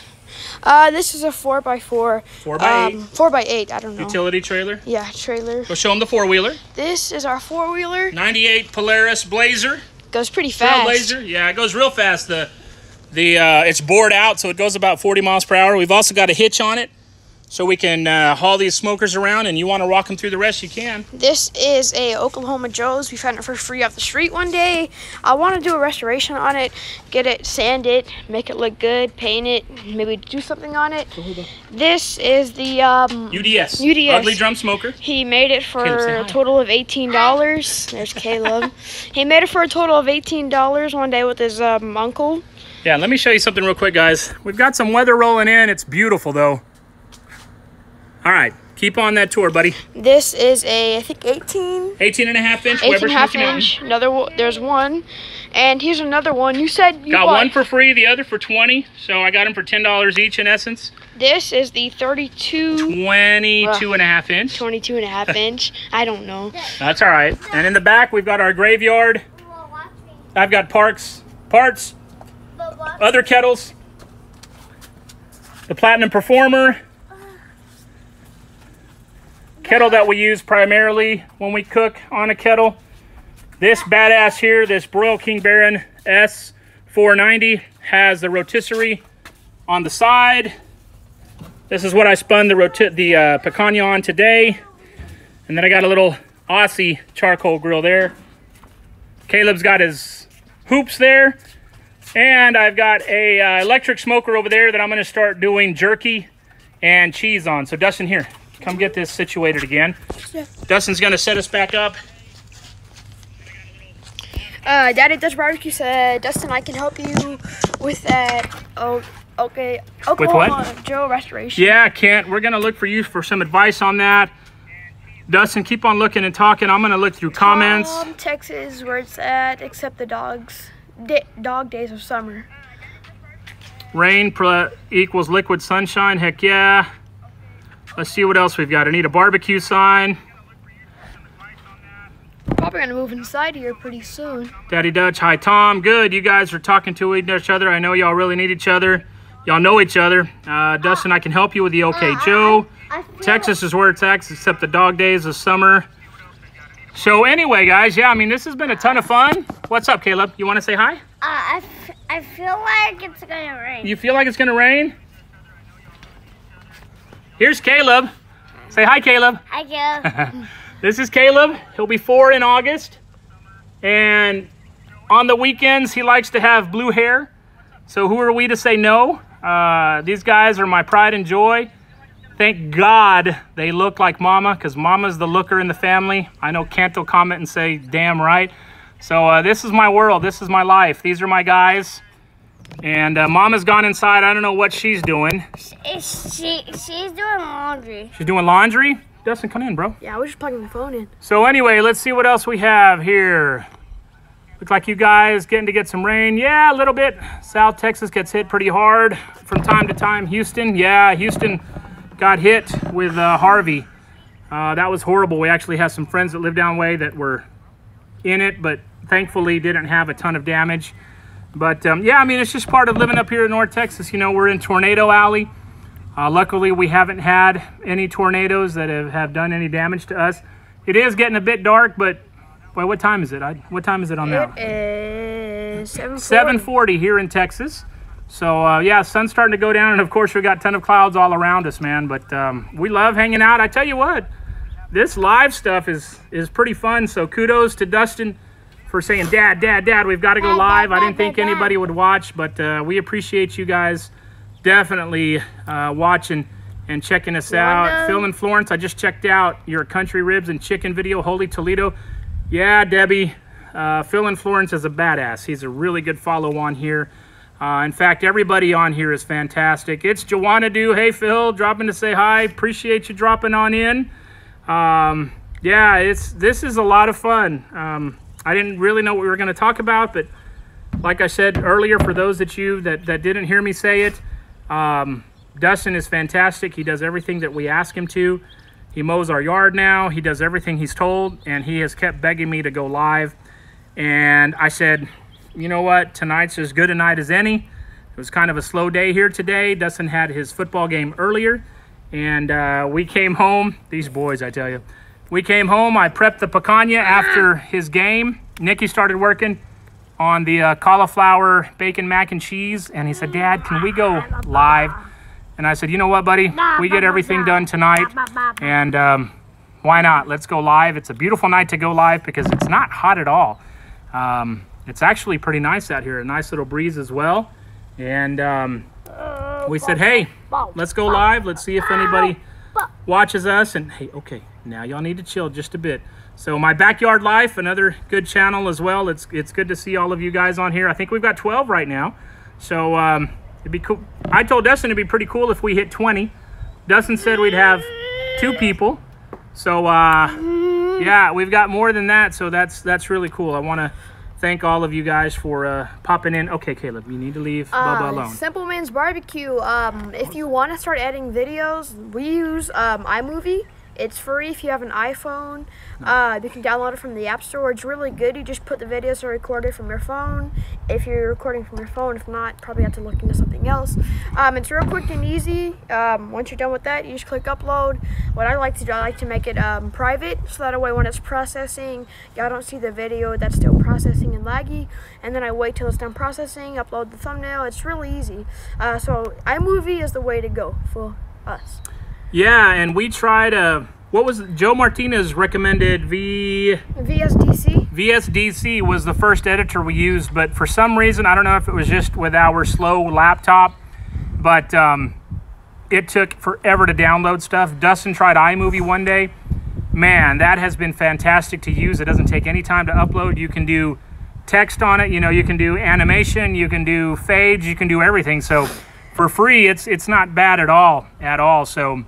This is a 4x4. 4x8. 4x8, I don't know. Utility trailer. Yeah, trailer. Go show them the 4-wheeler. This is our 4-wheeler. 98 Polaris Blazer. Goes pretty fast. Blazer. Yeah, it goes real fast. It's bored out, so it goes about 40 miles per hour. We've also got a hitch on it, so we can haul these smokers around, and you want to rock them through the rest, you can. This is a Oklahoma Joe's. We found it for free off the street one day. I want to do a restoration on it, get it, sand it, make it look good, paint it, maybe do something on it. This is the UDS. Ugly Drum Smoker. He made it for a total of $18. There's Caleb. He made it for a total of $18 one day with his uncle. Yeah, let me show you something real quick, guys. We've got some weather rolling in. It's beautiful, though. All right, keep on that tour, buddy. This is a, I think, 18 and a half inch. 18 and a half inch. There's one. And here's another one. You said you got bought one for free, the other for 20. So I got them for $10 each in essence. This is the 22 and a half inch. 22 and a half inch. I don't know. That's all right. And in the back, we've got our graveyard. I've got parts, other kettles, the Platinum Performer. Kettle that we use primarily when we cook on a kettle. This badass here, this Broil King Baron S490, has the rotisserie on the side. This is what I spun the picanha on today. And then I got a little Aussie charcoal grill there. Caleb's got his hoops there. And I've got a electric smoker over there that I'm gonna start doing jerky and cheese on. So Dustin, here. Come get this situated again. Yeah. Dustin's gonna set us back up. Daddy Dutch Barbecue said, Dustin, I can help you with that. Oh, okay. Oklahoma with what? Joe restoration. Yeah, Kent, we're gonna look for you for some advice on that. Dustin, keep on looking and talking. I'm gonna look through comments. Texas, where it's at, except the dog days of summer. Rain equals liquid sunshine. Heck yeah. Let's see what else we've got. I need a barbecue sign. Probably gonna move inside here pretty soon. Daddy Dutch, hi Tom. Good, you guys are talking to each other. I know y'all really need each other. Y'all know each other. Dustin, I can help you with the OK Joe. Texas is where it's at, except the dog days of summer. So anyway, guys, yeah, I mean, this has been a ton of fun. What's up, Caleb? You want to say hi? I feel like it's gonna rain. You feel like it's gonna rain? Here's Caleb. Say hi, Caleb. Hi, Caleb. This is Caleb. He'll be 4 in August. And on the weekends, he likes to have blue hair. So who are we to say no? These guys are my pride and joy. Thank God they look like Mama, because Mama's the looker in the family. I know Kent will comment and say, damn right. So this is my world. This is my life. These are my guys. And Mama's gone inside. I don't know what she's doing. She's doing laundry. She's doing laundry? Dustin, come in, bro. Yeah, I was just plugging the phone in. So anyway, let's see what else we have here. Looks like you guys getting to get some rain. Yeah, a little bit. South Texas gets hit pretty hard from time to time. Houston, yeah, Houston got hit with Harvey. That was horrible. We actually have some friends that live down way that were in it, but thankfully didn't have a ton of damage. But yeah, I mean, it's just part of living up here in North Texas. You know, we're in Tornado Alley. Luckily, we haven't had any tornadoes that have done any damage to us. It is getting a bit dark, but boy, what time is it? What time is it on now? It is 7:40. 7:40 here in Texas. So yeah, sun's starting to go down, and of course we got a ton of clouds all around us, man. But we love hanging out. I tell you what, this live stuff is pretty fun. So kudos to Dustin for saying, Dad, we've got to go live. I didn't think anybody would watch, but we appreciate you guys definitely watching. and checking us out. Phil and Florence, I just checked out your country ribs and chicken video. Holy Toledo. Yeah, Debbie, Phil and Florence is a badass. He's a really good follow on here. In fact, everybody on here is fantastic. It's Joanna Do. Hey, Phil, dropping to say hi. Appreciate you dropping on in. Yeah, this is a lot of fun. I didn't really know what we were going to talk about, but like I said earlier, for those that didn't hear me say it, Dustin is fantastic. He does everything that we ask him to. He mows our yard now. He does everything he's told, and he has kept begging me to go live. And I said, you know what? Tonight's as good a night as any. It was kind of a slow day here today. Dustin had his football game earlier, and we came home. These boys, I tell you. We came home. I prepped the picanha after his game. Nikki started working on the cauliflower bacon mac and cheese, and he said, Dad, can we go live? And I said, you know what, buddy? We get everything done tonight, and why not? Let's go live. It's a beautiful night to go live because it's not hot at all. It's actually pretty nice out here, a nice little breeze as well. And we said, hey, let's go live. Let's see if anybody watches us. And hey, okay, now y'all need to chill just a bit. So my backyard life, another good channel as well. It's good to see all of you guys on here. I think we've got 12 right now. So it'd be cool. I told Dustin it'd be pretty cool if we hit 20. Dustin said we'd have 2 people. So yeah, we've got more than that. So that's really cool. I want to thank all of you guys for popping in. Okay, Caleb, you need to leave Bubba alone. Simple Man's Barbecue. If you want to start adding videos, we use iMovie. It's free if you have an iPhone. You can download it from the App Store. It's really good. You just put the videos are recorded from your phone. If you're recording from your phone, if not, probably have to look into something else. It's real quick and easy. Once you're done with that, you just click upload. What I like to do, I like to make it private, so that way when it's processing, y'all don't see the video that's still processing and laggy. And then I wait till it's done processing, upload the thumbnail. It's really easy. So iMovie is the way to go for us. Yeah, and we tried what was Joe Martinez recommended? VSDC. VSDC was the first editor we used, but for some reason, I don't know if it was just with our slow laptop, but it took forever to download stuff. Dustin tried iMovie one day. Man, that has been fantastic to use. It doesn't take any time to upload. You can do text on it. You know, you can do animation. You can do fades. You can do everything. So for free, it's not bad at all. So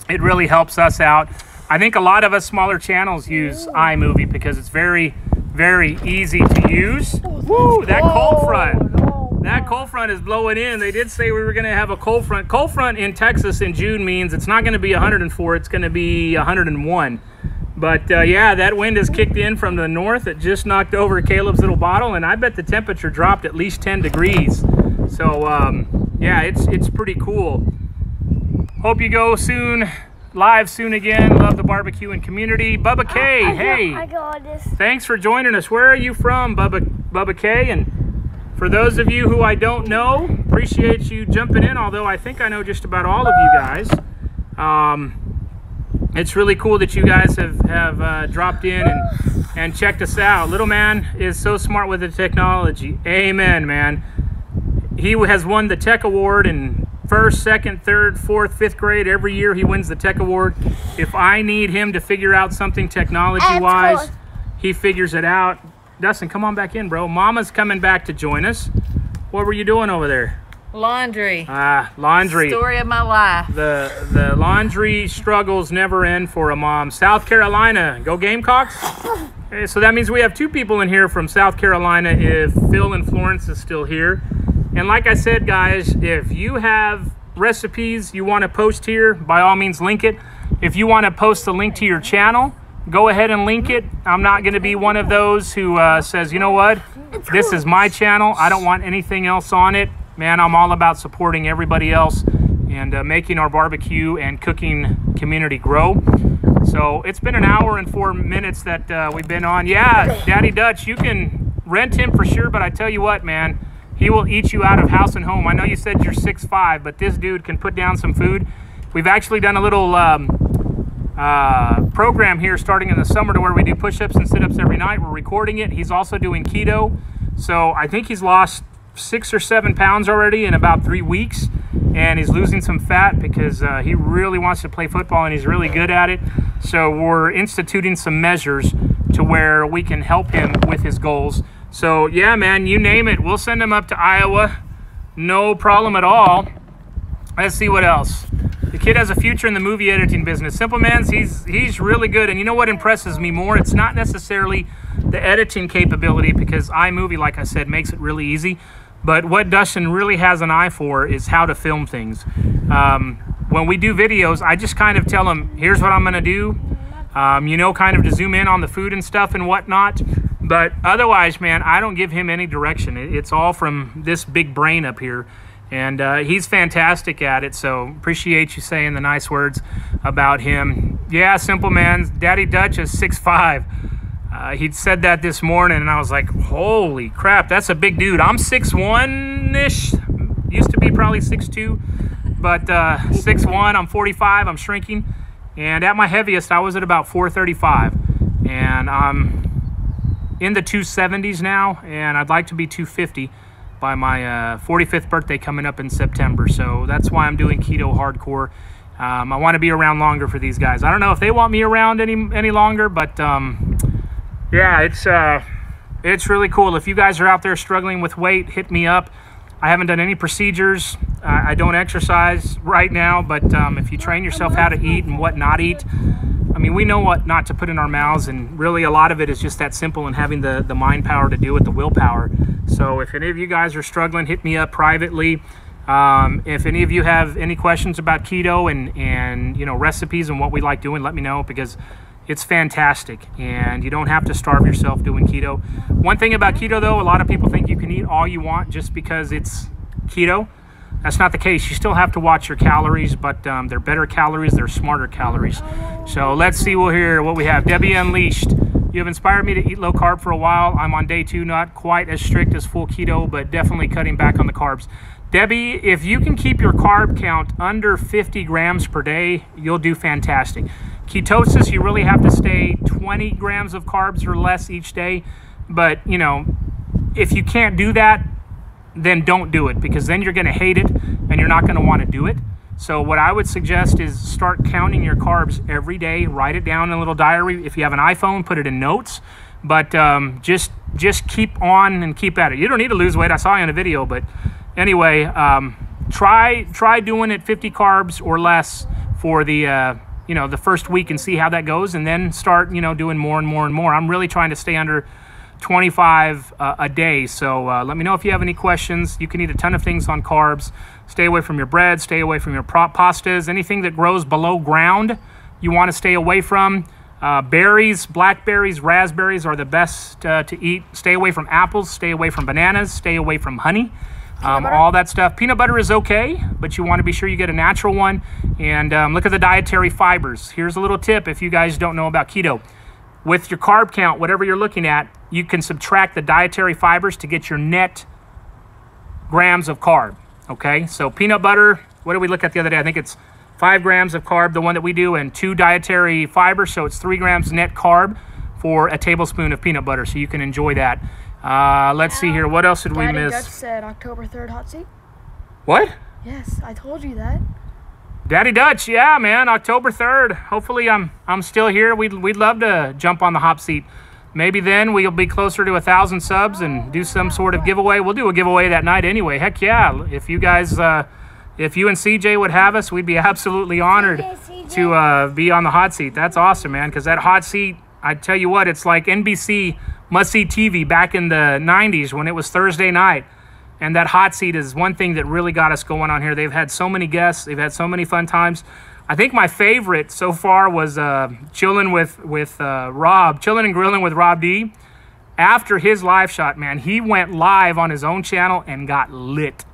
it really helps us out. I think a lot of us smaller channels use iMovie because it's very, very easy to use. Woo, that cold front. That cold front is blowing in. They did say we were going to have a cold front. Cold front in Texas in June means it's not going to be 104, it's going to be 101. But yeah, that wind has kicked in from the north. It just knocked over Caleb's little bottle, and I bet the temperature dropped at least 10 degrees. So yeah, it's pretty cool. Hope you go live soon again. Love the barbecue and community. Bubba K, hey. I got this. Thanks for joining us. Where are you from, Bubba K? And for those of you who I don't know, appreciate you jumping in, although I think I know just about all of you guys. It's really cool that you guys have dropped in and checked us out. Little man is so smart with the technology. Amen, man. He has won the Tech Award in 1st, 2nd, 3rd, 4th, 5th grade. Every year he wins the Tech Award. If I need him to figure out something technology-wise, he figures it out. Dustin, come on back in, bro. Mama's coming back to join us. What were you doing over there? Laundry. Laundry. Story of my life. The laundry struggles never end for a mom. South Carolina, go Gamecocks. Okay, so that means we have 2 people in here from South Carolina if Phil and Florence is still here. And like I said, guys, if you have recipes you want to post here, by all means link it. If you want to post the link to your channel, go ahead and link it. I'm not going to be one of those who says, you know what, this is my channel, I don't want anything else on it. Man, I'm all about supporting everybody else and making our barbecue and cooking community grow. So it's been an hour and 4 minutes that we've been on. Yeah, Daddy Dutch, you can rent him for sure, but I tell you what, man, he will eat you out of house and home. I know you said you're 6'5", but this dude can put down some food. We've actually done a little program here starting in the summer to where we do push-ups and sit-ups every night. We're recording it. He's also doing keto. So I think he's lost 6 or 7 pounds already in about 3 weeks. and he's losing some fat because he really wants to play football and he's really good at it. So we're instituting some measures to where we can help him with his goals. So yeah, man, you name it, we'll send him up to Iowa. No problem at all. Let's see what else. The kid has a future in the movie editing business. Simple Man's, he's really good. And you know what impresses me more? It's not necessarily the editing capability, because iMovie, like I said, makes it really easy. But what Dustin really has an eye for is how to film things. When we do videos, I just kind of tell him, here's what I'm gonna do. You know, kind of to zoom in on the food and stuff and whatnot. But otherwise, man, I don't give him any direction. It's all from this big brain up here. And he's fantastic at it, so appreciate you saying the nice words about him. Yeah, Simple Man, Daddy Dutch is 6'5". He said that this morning, and I was like, holy crap, that's a big dude. I'm 6'1"-ish, used to be probably 6'2", but 6'1", I'm 45, I'm shrinking. And at my heaviest, I was at about 435, and I'm in the 270s now, and I'd like to be 250 by my 45th birthday coming up in September. So that's why I'm doing keto hardcore. I want to be around longer for these guys. I don't know if they want me around any longer, but yeah, it's really cool. If you guys are out there struggling with weight, hit me up. I haven't done any procedures. I don't exercise right now, but if you train yourself how to eat and what not eat, I mean, we know what not to put in our mouths, and really a lot of it is just that simple, and having the mind power to do it, the willpower. So if any of you guys are struggling, hit me up privately. If any of you have any questions about keto and you know, recipes and what we like doing, let me know, because it's fantastic and you don't have to starve yourself doing keto. One thing about keto though, a lot of people think you can eat all you want just because it's keto. That's not the case. You still have to watch your calories, but they're better calories, they're smarter calories. So let's see what we have. Debbie Unleashed. You have inspired me to eat low carb for a while. I'm on day 2, not quite as strict as full keto, but definitely cutting back on the carbs. Debbie, if you can keep your carb count under 50 grams per day, you'll do fantastic. Ketosis, you really have to stay 20 grams of carbs or less each day. But, you know, if you can't do that, then don't do it, because then you're going to hate it and you're not going to want to do it. So what I would suggest is start counting your carbs every day. Write it down in a little diary. If you have an iPhone, put it in notes. But just keep on and keep at it. You don't need to lose weight. I saw you in a video. But anyway, try doing it 50 carbs or less for the you know, the first week and see how that goes, and then start, you know, doing more and more and more. I'm really trying to stay under 25 a day. So let me know if you have any questions. You can eat a ton of things on carbs. Stay away from your bread, stay away from your pastas, anything that grows below ground you want to stay away from. Berries, blackberries, raspberries are the best to eat. Stay away from apples, stay away from bananas, stay away from honey. All that stuff. Peanut butter is okay, but you want to be sure you get a natural one. And look at the dietary fibers. Here's a little tip if you guys don't know about keto. With your carb count, whatever you're looking at, you can subtract the dietary fibers to get your net grams of carb, okay? So peanut butter, what did we look at the other day? I think it's 5 grams of carb, the one that we do, and 2 dietary fibers, so it's 3 grams net carb for a tablespoon of peanut butter, so you can enjoy that. Let's see here, what else did we miss? Daddy Dutch said October 3rd hot seat. What? Yes, I told you that. Daddy Dutch, yeah, man, October 3rd. Hopefully I'm still here. We'd love to jump on the hot seat. Maybe then we'll be closer to 1,000 subs and do some sort of giveaway. We'll do a giveaway that night anyway. Heck yeah. If you guys, if you and CJ would have us, we'd be absolutely honored to be on the hot seat. That's awesome, man, because that hot seat, I tell you what, it's like NBC must-see TV back in the 90s when it was Thursday night. And that hot seat is one thing that really got us going on here. They've had so many guests. They've had so many fun times. I think my favorite so far was chilling with Rob, chilling and grilling with Rob D. After his live shot, man, he went live on his own channel and got lit.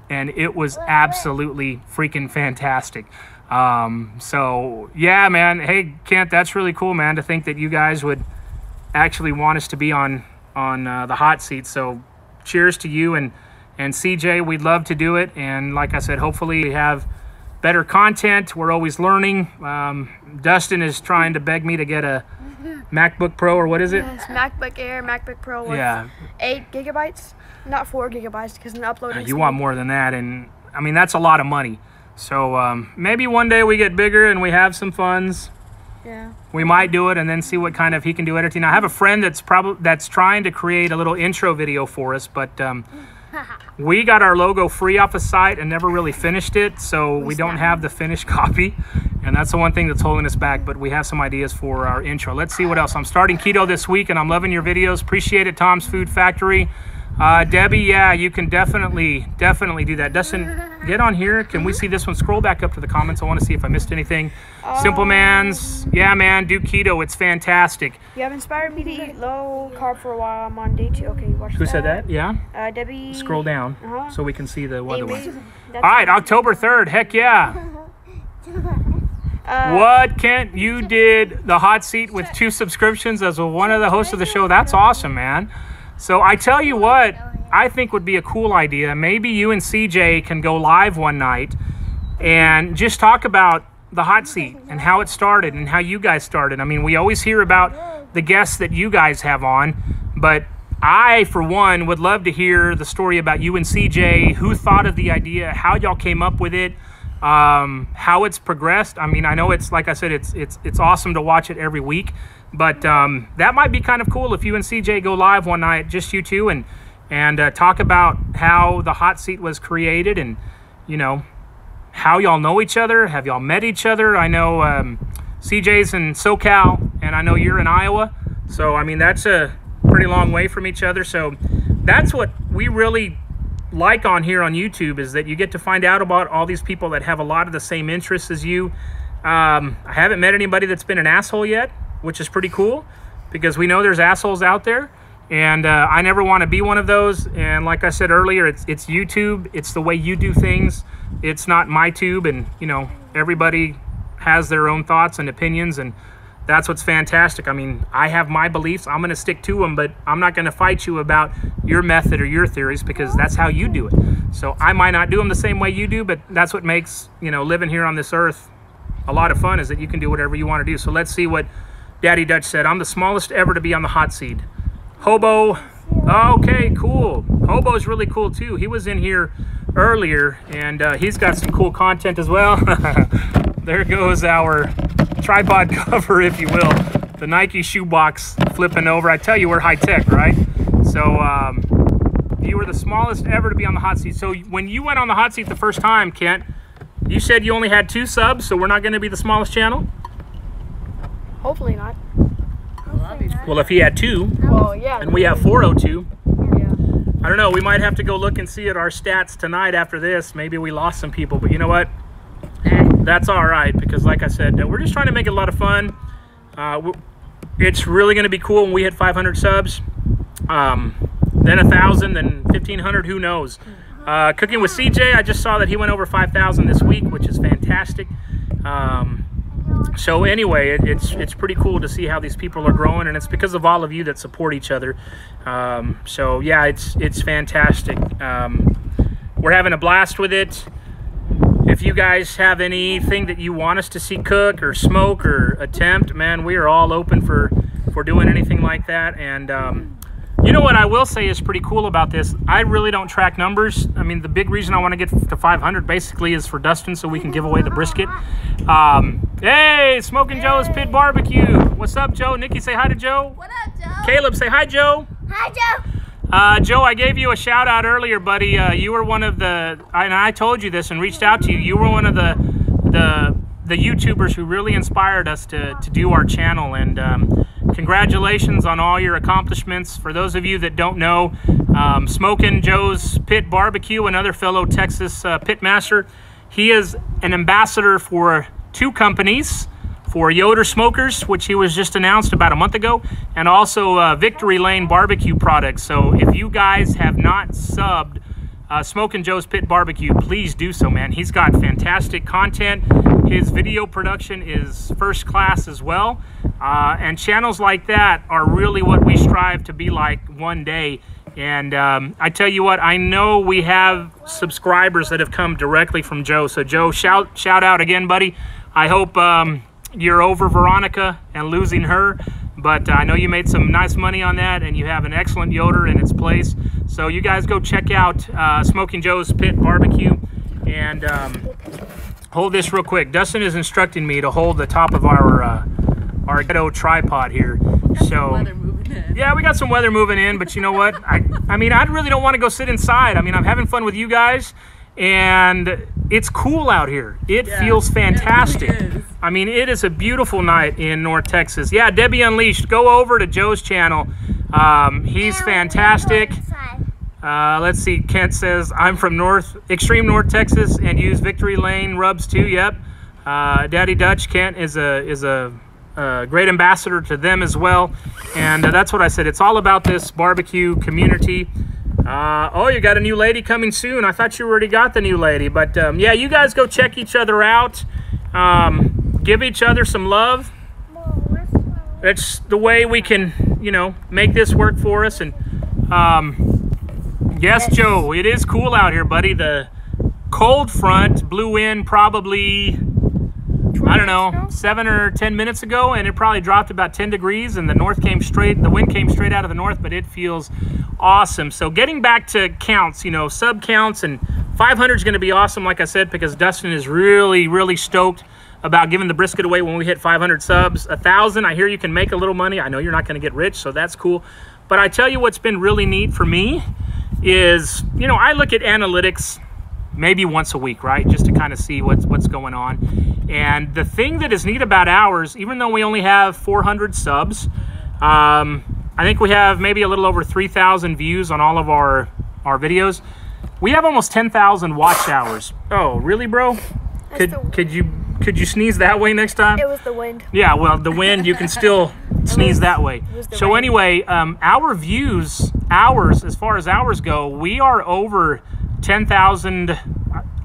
And it was absolutely freaking fantastic. So, yeah, man. Hey, Kent, that's really cool, man, to think that you guys would actually want us to be on the hot seat. So, cheers to you and CJ. We'd love to do it. And like I said, hopefully we have better content. We're always learning. Dustin is trying to beg me to get a MacBook Pro, or what is it? Yes, MacBook Air, MacBook Pro with 8 gigabytes, not 4 gigabytes, because an uploading you want more than that, and I mean, that's a lot of money. So maybe one day we get bigger and we have some funds. Yeah. We might do it and then see what kind of he can do editing. I have a friend that's trying to create a little intro video for us, but we got our logo free off a site and never really finished it, so we don't have the finished copy, and that's the one thing that's holding us back. But we have some ideas for our intro. Let's see what else. I'm starting keto this week and I'm loving your videos. Appreciate it, Tom's Food Factory. Debbie, yeah, you can definitely do that. Dustin, get on here. Can we see this one? Scroll back up to the comments. I want to see if I missed anything. Simple Man's, yeah, man, do keto. It's fantastic. You have inspired me to eat low carb for a while. I'm on day 2. Okay, watch that. Who said that? Yeah? Debbie. Scroll down so we can see the other one. All That's right, October 3rd. Heck yeah. What, Kent? You did the hot seat with 2 subscriptions as one of the hosts of the show. That's awesome, man. So I tell you what, I think would be a cool idea. Maybe you and CJ can go live one night and just talk about the hot seat and how it started and how you guys started. I mean, we always hear about the guests that you guys have on, but I, for one, would love to hear the story about you and CJ, who thought of the idea, how y'all came up with it, how it's progressed. I mean, I know it's, like I said, it's awesome to watch it every week. But that might be kind of cool if you and CJ go live one night, just you two, and talk about how the hot seat was created and, you know, how y'all know each other. Have y'all met each other? I know CJ's in SoCal, and I know you're in Iowa. So, I mean, that's a pretty long way from each other. So that's what we really like on here on YouTube, is that you get to find out about all these people that have a lot of the same interests as you. I haven't met anybody that's been an asshole yet, which is pretty cool, because we know there's assholes out there, and I never want to be one of those. And like I said earlier, it's YouTube. It's the way you do things. It's not my tube, and you know, everybody has their own thoughts and opinions, and that's what's fantastic. I mean, I have my beliefs. I'm going to stick to them, but I'm not going to fight you about your method or your theories, because that's how you do it. So I might not do them the same way you do, but that's what makes, you know, living here on this earth a lot of fun, is that you can do whatever you want to do. So let's see what Daddy Dutch said. I'm the smallest ever to be on the hot seat. Hobo. Okay, cool. Hobo's really cool too. He was in here earlier, and he's got some cool content as well. There goes our tripod cover, if you will. The Nike shoebox flipping over. I tell you, we're high tech, right? So you were the smallest ever to be on the hot seat. So when you went on the hot seat the first time, Kent, you said you only had 2 subs, so we're not going to be the smallest channel? Hopefully not. Well, if he had 2, well, yeah, and we have 402, yeah. I don't know. We might have to go look and see at our stats tonight after this. Maybe we lost some people, but you know what? That's all right, because like I said, we're just trying to make it a lot of fun. It's really going to be cool when we hit 500 subs. Then 1,000, then 1,500, who knows? Cooking with CJ, I just saw that he went over 5,000 this week, which is fantastic. So anyway, it's pretty cool to see how these people are growing, and it's because of all of you that support each other. So yeah, it's fantastic. We're having a blast with it. If you guys have anything that you want us to see cook or smoke or attempt, man, we are all open for doing anything like that. And you know what I will say is pretty cool about this? I really don't track numbers. I mean, the big reason I want to get to 500 basically is for Dustin, so we can give away the brisket. Hey, Smoking Joe's Pit Barbecue. What's up, Joe? Nikki, say hi to Joe. What up, Joe? Caleb, say hi, Joe. Hi, Joe. Joe, I gave you a shout out earlier, buddy. You were one of the, and I told you this and reached out to you. You were one of the YouTubers who really inspired us to do our channel, and congratulations on all your accomplishments. For those of you that don't know, Smoking Joe's Pit Barbecue, another fellow Texas pit master, he is an ambassador for 2 companies, for Yoder Smokers, which he was just announced about a month ago, and also Victory Lane Barbecue Products. So if you guys have not subbed Smoking Joe's Pit Barbecue, please do so, man. He's got fantastic content. His video production is first class as well. And channels like that are really what we strive to be like one day. And I tell you what, I know we have subscribers that have come directly from Joe. So Joe, shout out again, buddy. I hope you're over Veronica and losing her, but I know you made some nice money on that, and you have an excellent Yoder in its place. So you guys go check out Smoking Joe's Pit Barbecue, And hold this real quick. Dustin is instructing me to hold the top of our ghetto tripod here. So yeah, we got some weather moving in, but you know what? I mean, I really don't want to go sit inside. I mean, I'm having fun with you guys, and it's cool out here. It feels fantastic. It really is. I mean, it is a beautiful night in North Texas. Yeah, Debbie Unleashed, go over to Joe's channel. He's fantastic. Let's see, Kent says, I'm from extreme North Texas and use Victory Lane rubs too. Yep. Daddy Dutch, Kent is a great ambassador to them as well. And that's what I said. It's all about this barbecue community. Oh, you got a new lady coming soon. I thought you already got the new lady. But yeah, you guys go check each other out. Give each other some love. It's the way we can, you know, make this work for us. And yes, Joe, it is cool out here, buddy. The cold front blew in probably, I don't know, 7 or 10 minutes ago, and it probably dropped about 10 degrees, and the wind came straight out of the north, but it feels awesome. So getting back to counts, you know, sub counts, and 500 is going to be awesome, like I said, because Dustin is really, really stoked about giving the brisket away when we hit 500 subs. 1,000, I hear you can make a little money. I know you're not going to get rich, so that's cool. But I tell you what's been really neat for me is, you know, I look at analytics maybe once a week, right? Just to kind of see what's going on. And the thing that is neat about ours, even though we only have 400 subs, I think we have maybe a little over 3,000 views on all of our videos. We have almost 10,000 watch hours. Oh, really, bro? Could you sneeze that way next time? It was the wind. Yeah, well, the wind, you can still sneeze that way. So anyway, our views, as far as hours go, we are over 10,000,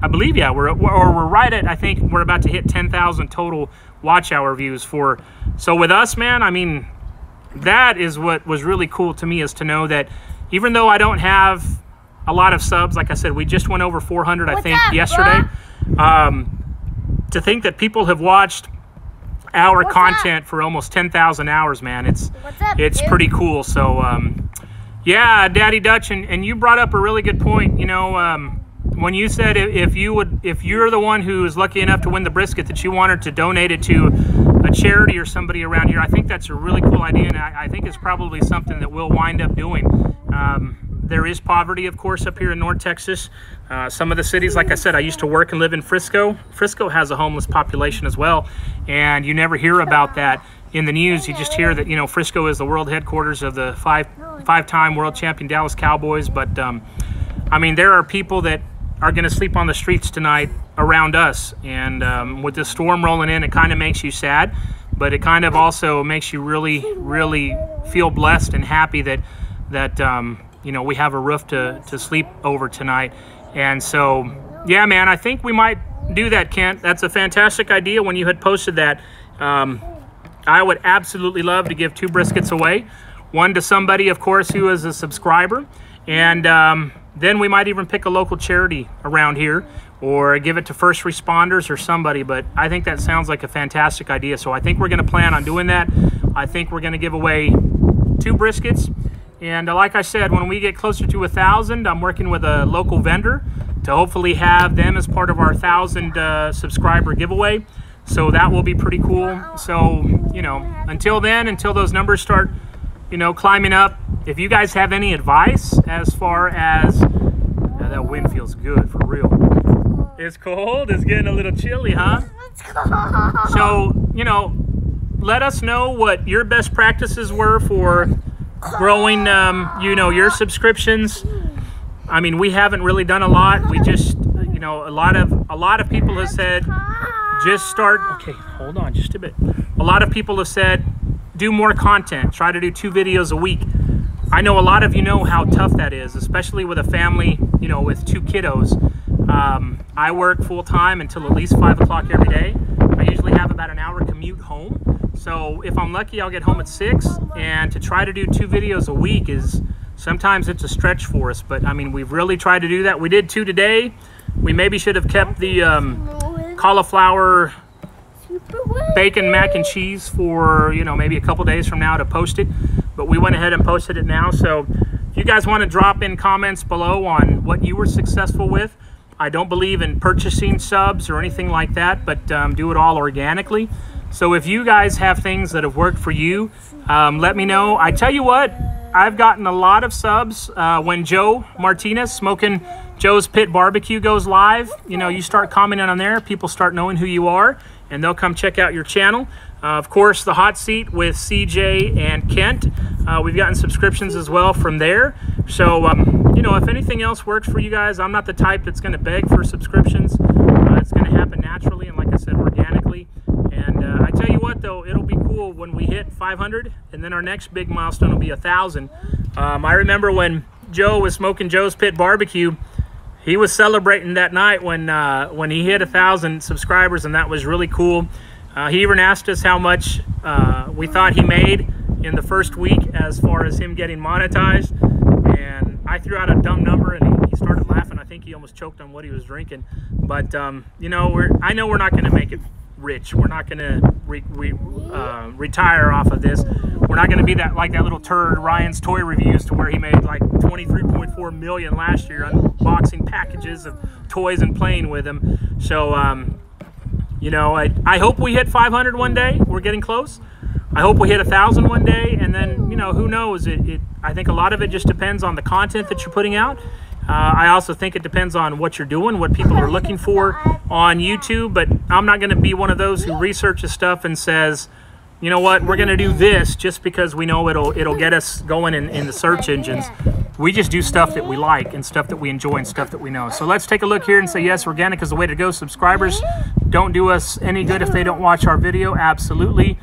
I believe, yeah, we're right at, I think we're about to hit 10,000 total watch hour views for. So with us, man, I mean, that is what was really cool to me, is to know that even though I don't have a lot of subs, like I said, we just went over 400, I think, yesterday. To think that people have watched our content for almost 10,000 hours, man, it's pretty cool. So yeah, Daddy Dutch, and you brought up a really good point. You know, when you said if you're the one who is lucky enough to win the brisket, that you wanted to donate it to a charity or somebody around here, I think that's a really cool idea, and I think it's probably something that we'll wind up doing. There is poverty, of course, up here in North Texas. Some of the cities, like I said, I used to work and live in Frisco. Frisco has a homeless population as well, and you never hear about that in the news. You just hear that, you know, Frisco is the world headquarters of the five-time world champion Dallas Cowboys. But I mean, there are people that are going to sleep on the streets tonight around us, and with this storm rolling in, it kind of makes you sad, but it kind of also makes you really, really feel blessed and happy that you know, we have a roof to sleep over tonight. And so, yeah, man, I think we might do that, Kent. That's a fantastic idea. When you had posted that, I would absolutely love to give 2 briskets away. One to somebody, of course, who is a subscriber. And then we might even pick a local charity around here, or give it to first responders or somebody. But I think that sounds like a fantastic idea. So I think we're going to plan on doing that. I think we're going to give away 2 briskets. And like I said, when we get closer to 1,000, I'm working with a local vendor to hopefully have them as part of our 1,000 subscriber giveaway. So that will be pretty cool. So, you know, until then, until those numbers start, you know, climbing up, if you guys have any advice as far as, that wind feels good for real. It's cold, it's getting a little chilly, huh? So, you know, let us know what your best practices were for growing, you know, your subscriptions. I mean, we haven't really done a lot. We just, you know, a lot of people have said, just start. Okay, hold on just a bit. A lot of people have said, do more content. Try to do 2 videos a week. I know a lot of you know how tough that is, especially with a family, you know, with 2 kiddos. I work full time until at least 5 o'clock every day. I usually have about an hour commute home. So if I'm lucky, I'll get home at 6, and to try to do 2 videos a week is, sometimes it's a stretch for us, but I mean, we've really tried to do that. We did 2 today. We maybe should have kept the cauliflower bacon mac and cheese for, you know, maybe a couple days from now to post it, but we went ahead and posted it now. So if you guys want to drop in comments below on what you were successful with, I don't believe in purchasing subs or anything like that, but do it all organically. So if you guys have things that have worked for you, let me know. I tell you what, I've gotten a lot of subs when Joe Martinez, Smoking Joe's Pit Barbecue, goes live. You know, you start commenting on there, people start knowing who you are, and they'll come check out your channel. Of course, the Hot Seat with CJ and Kent. We've gotten subscriptions as well from there. So, you know, if anything else works for you guys, I'm not the type that's going to beg for subscriptions. It's going to happen naturally and, like I said, organically. And I tell you what, though, it'll be cool when we hit 500, and then our next big milestone will be 1,000. I remember when Joe was Smoking Joe's Pit Barbecue, he was celebrating that night when he hit 1,000 subscribers, and that was really cool. He even asked us how much we thought he made in the first week as far as him getting monetized, and I threw out a dumb number, and he started laughing. I think he almost choked on what he was drinking. But you know, I know we're not going to make it rich. We're not going to retire off of this. We're not going to be like that little turd Ryan's Toy Reviews, to where he made like 23.4 million last year unboxing packages of toys and playing with them. So you know, I hope we hit 500 one day. We're getting close. I hope we hit 1,000 one day, and then, you know, who knows? I think a lot of it just depends on the content that you're putting out. I also think it depends on what you're doing, what people are looking for on YouTube. But I'm not going to be one of those who researches stuff and says, you know what, we're going to do this just because we know it'll get us going in the search engines. We just do stuff that we like and stuff that we enjoy and stuff that we know. So let's take a look here and say, yes, organic is the way to go. Subscribers don't do us any good if they don't watch our video. Absolutely.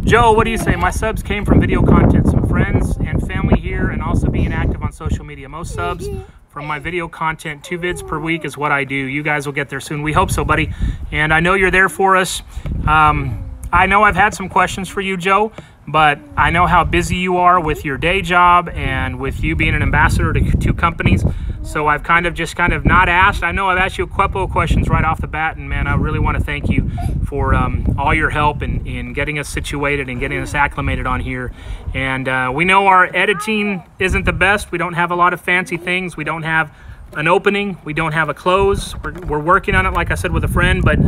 Joe, what do you say? My subs came from video content, some friends and family here, and also being active on social media. Most subs from my video content, 2 vids per week is what I do. You guys will get there soon. We hope so, buddy. And I know you're there for us. I know I've had some questions for you, Joe, but I know how busy you are with your day job and with you being an ambassador to 2 companies. So I've kind of not asked. I know I've asked you a couple of questions right off the bat, and man, I really want to thank you for all your help in getting us situated and getting us acclimated on here. And we know our editing isn't the best. We don't have a lot of fancy things. We don't have an opening. We don't have a close. We're working on it, like I said, with a friend, but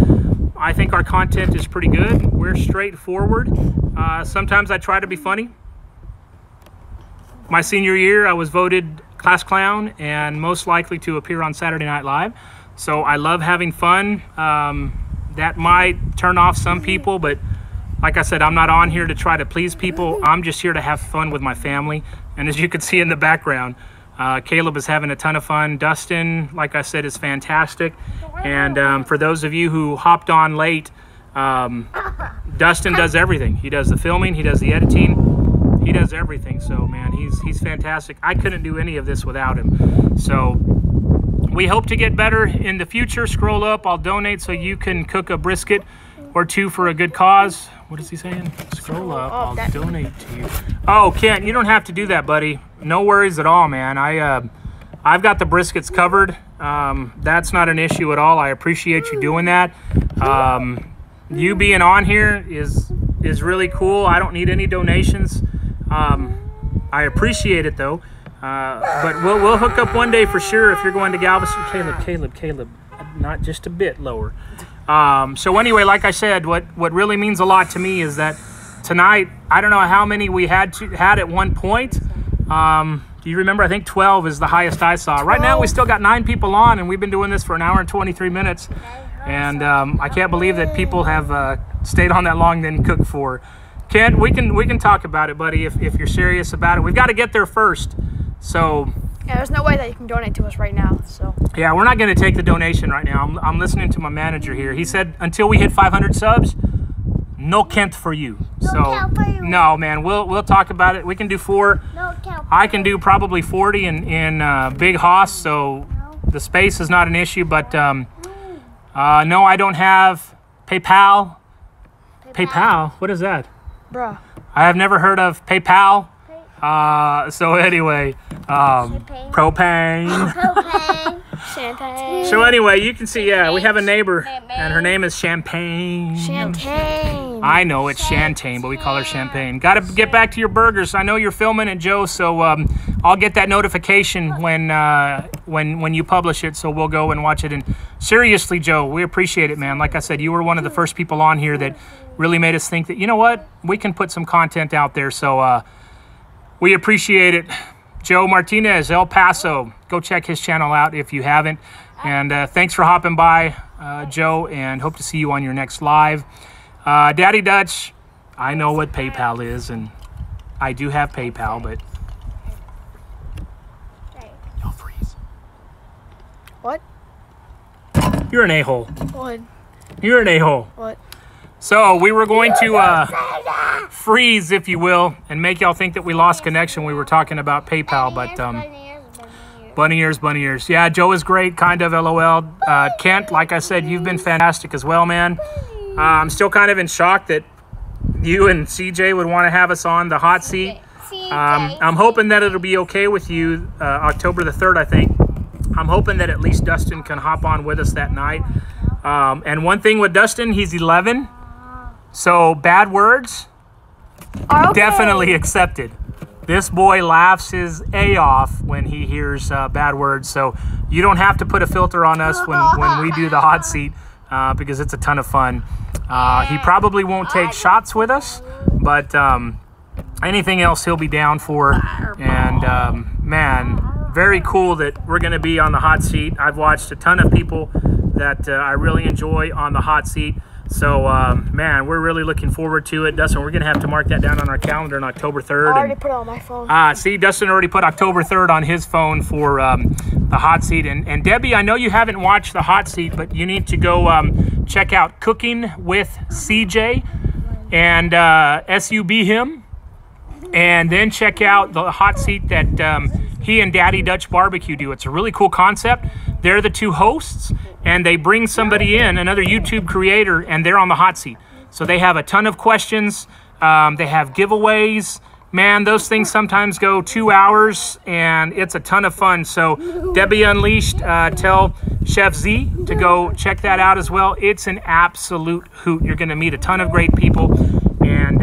I think our content is pretty good. We're straightforward. Sometimes I try to be funny. My senior year, I was voted class clown and most likely to appear on Saturday Night Live. So I love having fun. That might turn off some people, but like I said, I'm not on here to try to please people. I'm just here to have fun with my family. And as you can see in the background, Caleb is having a ton of fun. Dustin, like I said, is fantastic. And for those of you who hopped on late, Dustin does everything. He does the filming, he does the editing, he does everything. So man, he's fantastic. I couldn't do any of this without him. So we hope to get better in the future. Scroll up, I'll donate so you can cook a brisket or 2 for a good cause. What is he saying? Scroll up, I'll donate to you. Oh, Kent, you don't have to do that, buddy. No worries at all, man. I've got the briskets covered. That's not an issue at all. I appreciate you doing that. You being on here is really cool. I don't need any donations. I appreciate it though. But we'll hook up one day for sure if you're going to Galveston. Caleb, not just a bit lower. So anyway, like I said, what really means a lot to me is that tonight, I don't know how many we had at one point. Do you remember? I think 12 is the highest I saw. Right now, we still got 9 people on, and we've been doing this for 1 hour and 23 minutes. And I can't believe that people have stayed on that long, then cooked for. Kent, we can talk about it, buddy, if you're serious about it. We've got to get there first. So yeah, there's no way that you can donate to us right now. So yeah, we're not going to take the donation right now. I'm listening to my manager here. He said until we hit 500 subs, no Kent for you. So no, man, we'll talk about it. We can do 4. I can do probably 40 in Big Hoss, so the space is not an issue. But no, I don't have PayPal. PayPal? What is that? Bruh. I have never heard of PayPal. So anyway, propane. Champagne. So anyway, you can see, yeah, we have a neighbor, and her name is Champagne. Champagne. I know it's Champagne, but we call her Champagne. Got to get back to your burgers. I know you're filming it, Joe, so I'll get that notification when you publish it, so we'll go and watch it. And seriously, Joe, we appreciate it, man. Like I said, you were one of the first people on here that really made us think that, you know what, we can put some content out there, so we appreciate it. Joe Martinez, El Paso. Go check his channel out if you haven't. And thanks for hopping by, Joe, and hope to see you on your next live. Daddy Dutch, I know what PayPal is, and I do have PayPal, but... No, freeze. What? You're an a-hole. What? You're an a-hole. What? So we were going to freeze, if you will, and make y'all think that we lost connection. We were talking about PayPal, but bunny ears. Yeah, Joe is great, kind of, LOL. Kent, like I said, you've been fantastic as well, man. I'm still kind of in shock that you and CJ would want to have us on the hot seat. I'm hoping that it'll be okay with you, October the 3rd, I think. I'm hoping that at least Dustin can hop on with us that night. And one thing with Dustin, he's 11. So bad words, definitely accepted. This boy laughs his A off when he hears bad words. So you don't have to put a filter on us when we do the hot seat because it's a ton of fun. He probably won't take shots with us, but anything else he'll be down for. And man, very cool that we're going to be on the hot seat. I've watched a ton of people that I really enjoy on the hot seat. So, man, we're really looking forward to it. Dustin, we're going to have to mark that down on our calendar on October 3rd. I already put it on my phone. See, Dustin already put October 3rd on his phone for the hot seat. And Debbie, I know you haven't watched the hot seat, but you need to go check out Cooking with CJ and SUB him. And then check out the hot seat that he and Daddy Dutch Barbecue do. It's a really cool concept. They're the two hosts, and they bring somebody in, another YouTube creator, and they're on the hot seat. So they have a ton of questions. They have giveaways. Man, those things sometimes go 2 hours, and it's a ton of fun. So Debbie Unleashed, tell Chef Z to go check that out as well. It's an absolute hoot. You're going to meet a ton of great people, and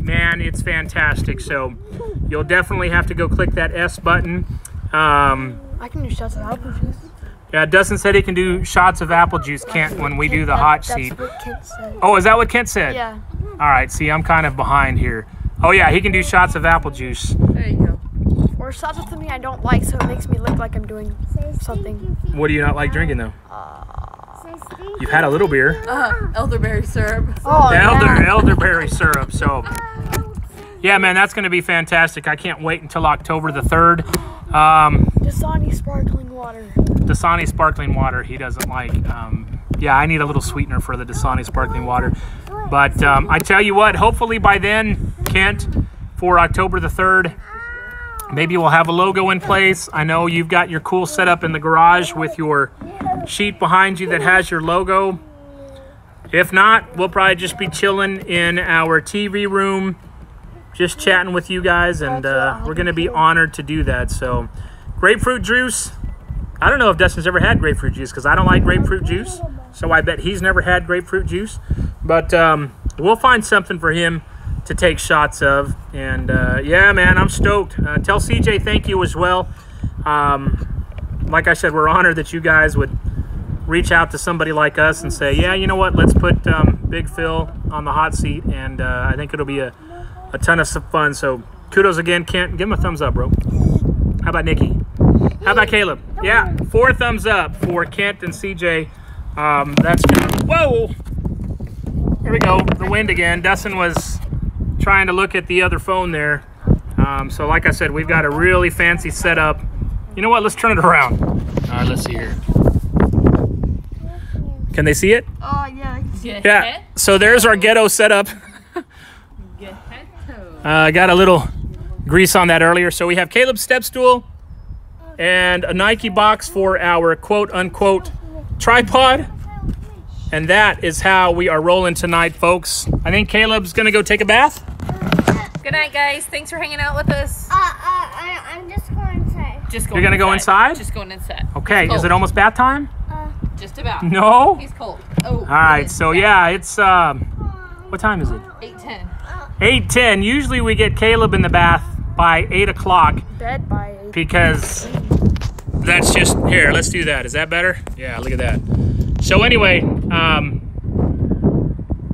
man, it's fantastic. So you'll definitely have to go click that S button. I can do shots of apple juice. Yeah, Dustin said he can do shots of apple juice, Kent, when we do the hot seat. That's what Kent said. Oh, is that what Kent said? Yeah. All right, see, I'm kind of behind here. Oh, yeah, he can do shots of apple juice. There you go. Or shots of something I don't like, so it makes me look like I'm doing something. What do you not like drinking, though? You've had a little beer. Elderberry syrup. Oh, Elderberry syrup. So, yeah, man, that's going to be fantastic. I can't wait until October the 3rd. Dasani sparkling water. Dasani sparkling water he doesn't like. Yeah, I need a little sweetener for the Dasani sparkling water. But I tell you what, hopefully by then, Kent, for October the 3rd, maybe we'll have a logo in place. I know you've got your cool setup in the garage with your sheet behind you that has your logo. If not, we'll probably just be chilling in our TV room, just chatting with you guys, and we're going to be honored to do that. So, grapefruit juice. I don't know if Dustin's ever had grapefruit juice because I don't like grapefruit juice. So I bet he's never had grapefruit juice. But we'll find something for him to take shots of. And yeah, man, I'm stoked. Tell CJ thank you as well. Like I said, we're honored that you guys would reach out to somebody like us and say, yeah, you know what, let's put Big Phil on the hot seat. And I think it'll be a ton of fun. So kudos again, Kent. Give him a thumbs up, bro. How about Nikki? How about Caleb? Yeah, 4 thumbs up for Kent and CJ. That's good. Whoa! Here we go. The wind again. Dustin was trying to look at the other phone there. So like I said, we've got a really fancy setup. You know what? Let's turn it around. All right, let's see here. Can they see it? Oh, yeah. Yeah. So there's our ghetto setup. Got a little grease on that earlier. So we have Caleb's step stool and a Nike box for our quote-unquote tripod. And that is how we are rolling tonight, folks. I think Caleb's going to go take a bath. Good night, guys. Thanks for hanging out with us. I'm just going to say. Just going You're going to go inside? Just going inside. Okay, is it almost bath time? Just about. No? He's cold. Oh. All right, so yeah, it's, what time is it? 8:10. 8:10. Usually we get Caleb in the bath by 8 o'clock. Bed by 8. Because that's just, here, let's do that. Is that better? Yeah, look at that. So anyway,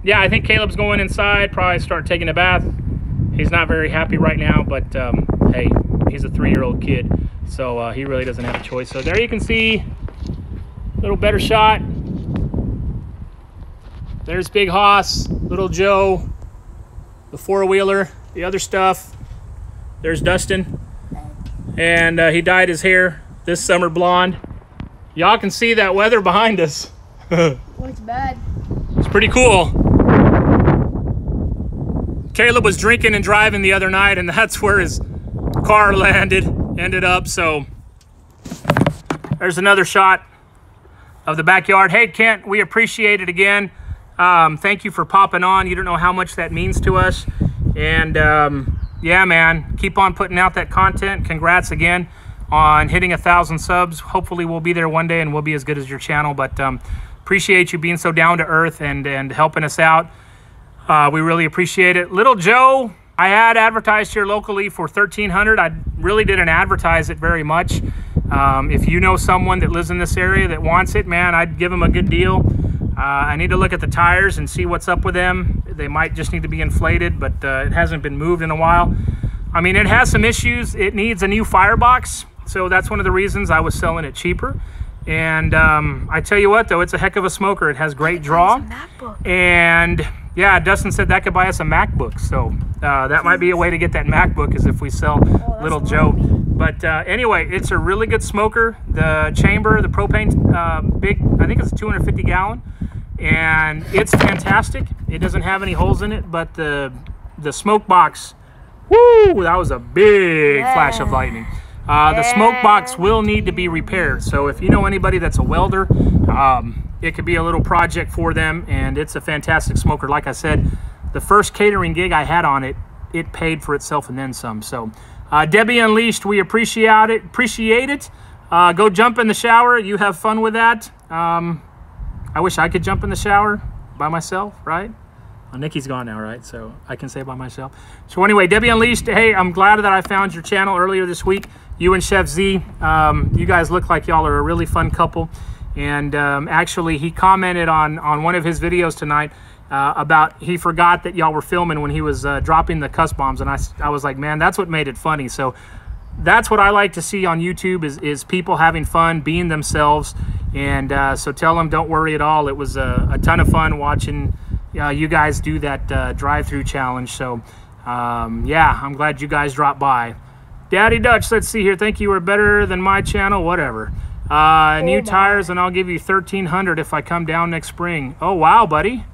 yeah, I think Caleb's going inside, probably start taking a bath. He's not very happy right now, but hey, he's a 3-year-old kid, so he really doesn't have a choice. So there you can see a little better shot. There's Big Hoss, Little Joe, the 4-wheeler, the other stuff. There's Dustin, and he dyed his hair this summer blonde. Y'all can see that weather behind us. Looks bad. It's pretty cool. Caleb was drinking and driving the other night, and that's where his car ended up. So there's another shot of the backyard. Hey, Kent, we appreciate it again. Thank you for popping on. You don't know how much that means to us. And yeah, man, keep on putting out that content. Congrats again on hitting 1,000 subs. Hopefully we'll be there one day and we'll be as good as your channel. But appreciate you being so down to earth and helping us out. We really appreciate it. Little Joe, I had advertised here locally for $1,300. I really didn't advertise it very much. If you know someone that lives in this area that wants it, man, I'd give them a good deal. I need to look at the tires and see what's up with them. They might just need to be inflated, but it hasn't been moved in a while. I mean, it has some issues. It needs a new firebox, so that's one of the reasons I was selling it cheaper. And I tell you what, though, it's a heck of a smoker. It has great draw. And yeah, Dustin said that could buy us a MacBook. So that might be a way to get that MacBook, is if we sell Little Joe. But anyway, it's a really good smoker. The chamber, the propane, big, I think it's a 250 gallon. And it's fantastic. It doesn't have any holes in it, but the smoke box, woo, that was a big flash of lightning. The smoke box will need to be repaired. So if you know anybody that's a welder, it could be a little project for them, and it's a fantastic smoker. Like I said, the first catering gig I had on it, it paid for itself and then some. So Debbie Unleashed, we appreciate it. Go jump in the shower. You have fun with that. I wish I could jump in the shower by myself, right? Well, Nikki's gone now, right? So I can say by myself. So anyway, Debbie Unleashed, hey, I'm glad that I found your channel earlier this week. You and Chef Z, you guys look like y'all are a really fun couple. And actually, he commented on one of his videos tonight about he forgot that y'all were filming when he was dropping the cuss bombs. And I was like, man, that's what made it funny. So that's what I like to see on YouTube is people having fun, being themselves. And so tell them, don't worry at all. It was a ton of fun watching you guys do that drive-through challenge. So yeah, I'm glad you guys dropped by. Daddy Dutch, let's see here. Think you were better than my channel, whatever. New tires, and I'll give you $1,300 if I come down next spring. Oh, wow, buddy.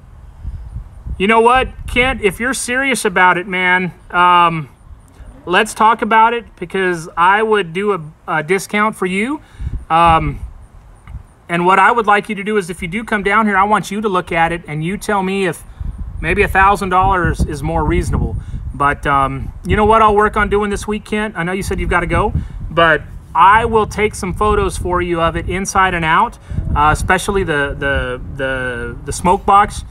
You know what, Kent, if you're serious about it, man, let's talk about it, because I would do a discount for you. And what I would like you to do is, if you do come down here, I want you to look at it and you tell me if maybe $1,000 is more reasonable. But you know what I'll work on doing this week, Kent? I know you said you've got to go, but I will take some photos for you of it inside and out, especially the smoke box.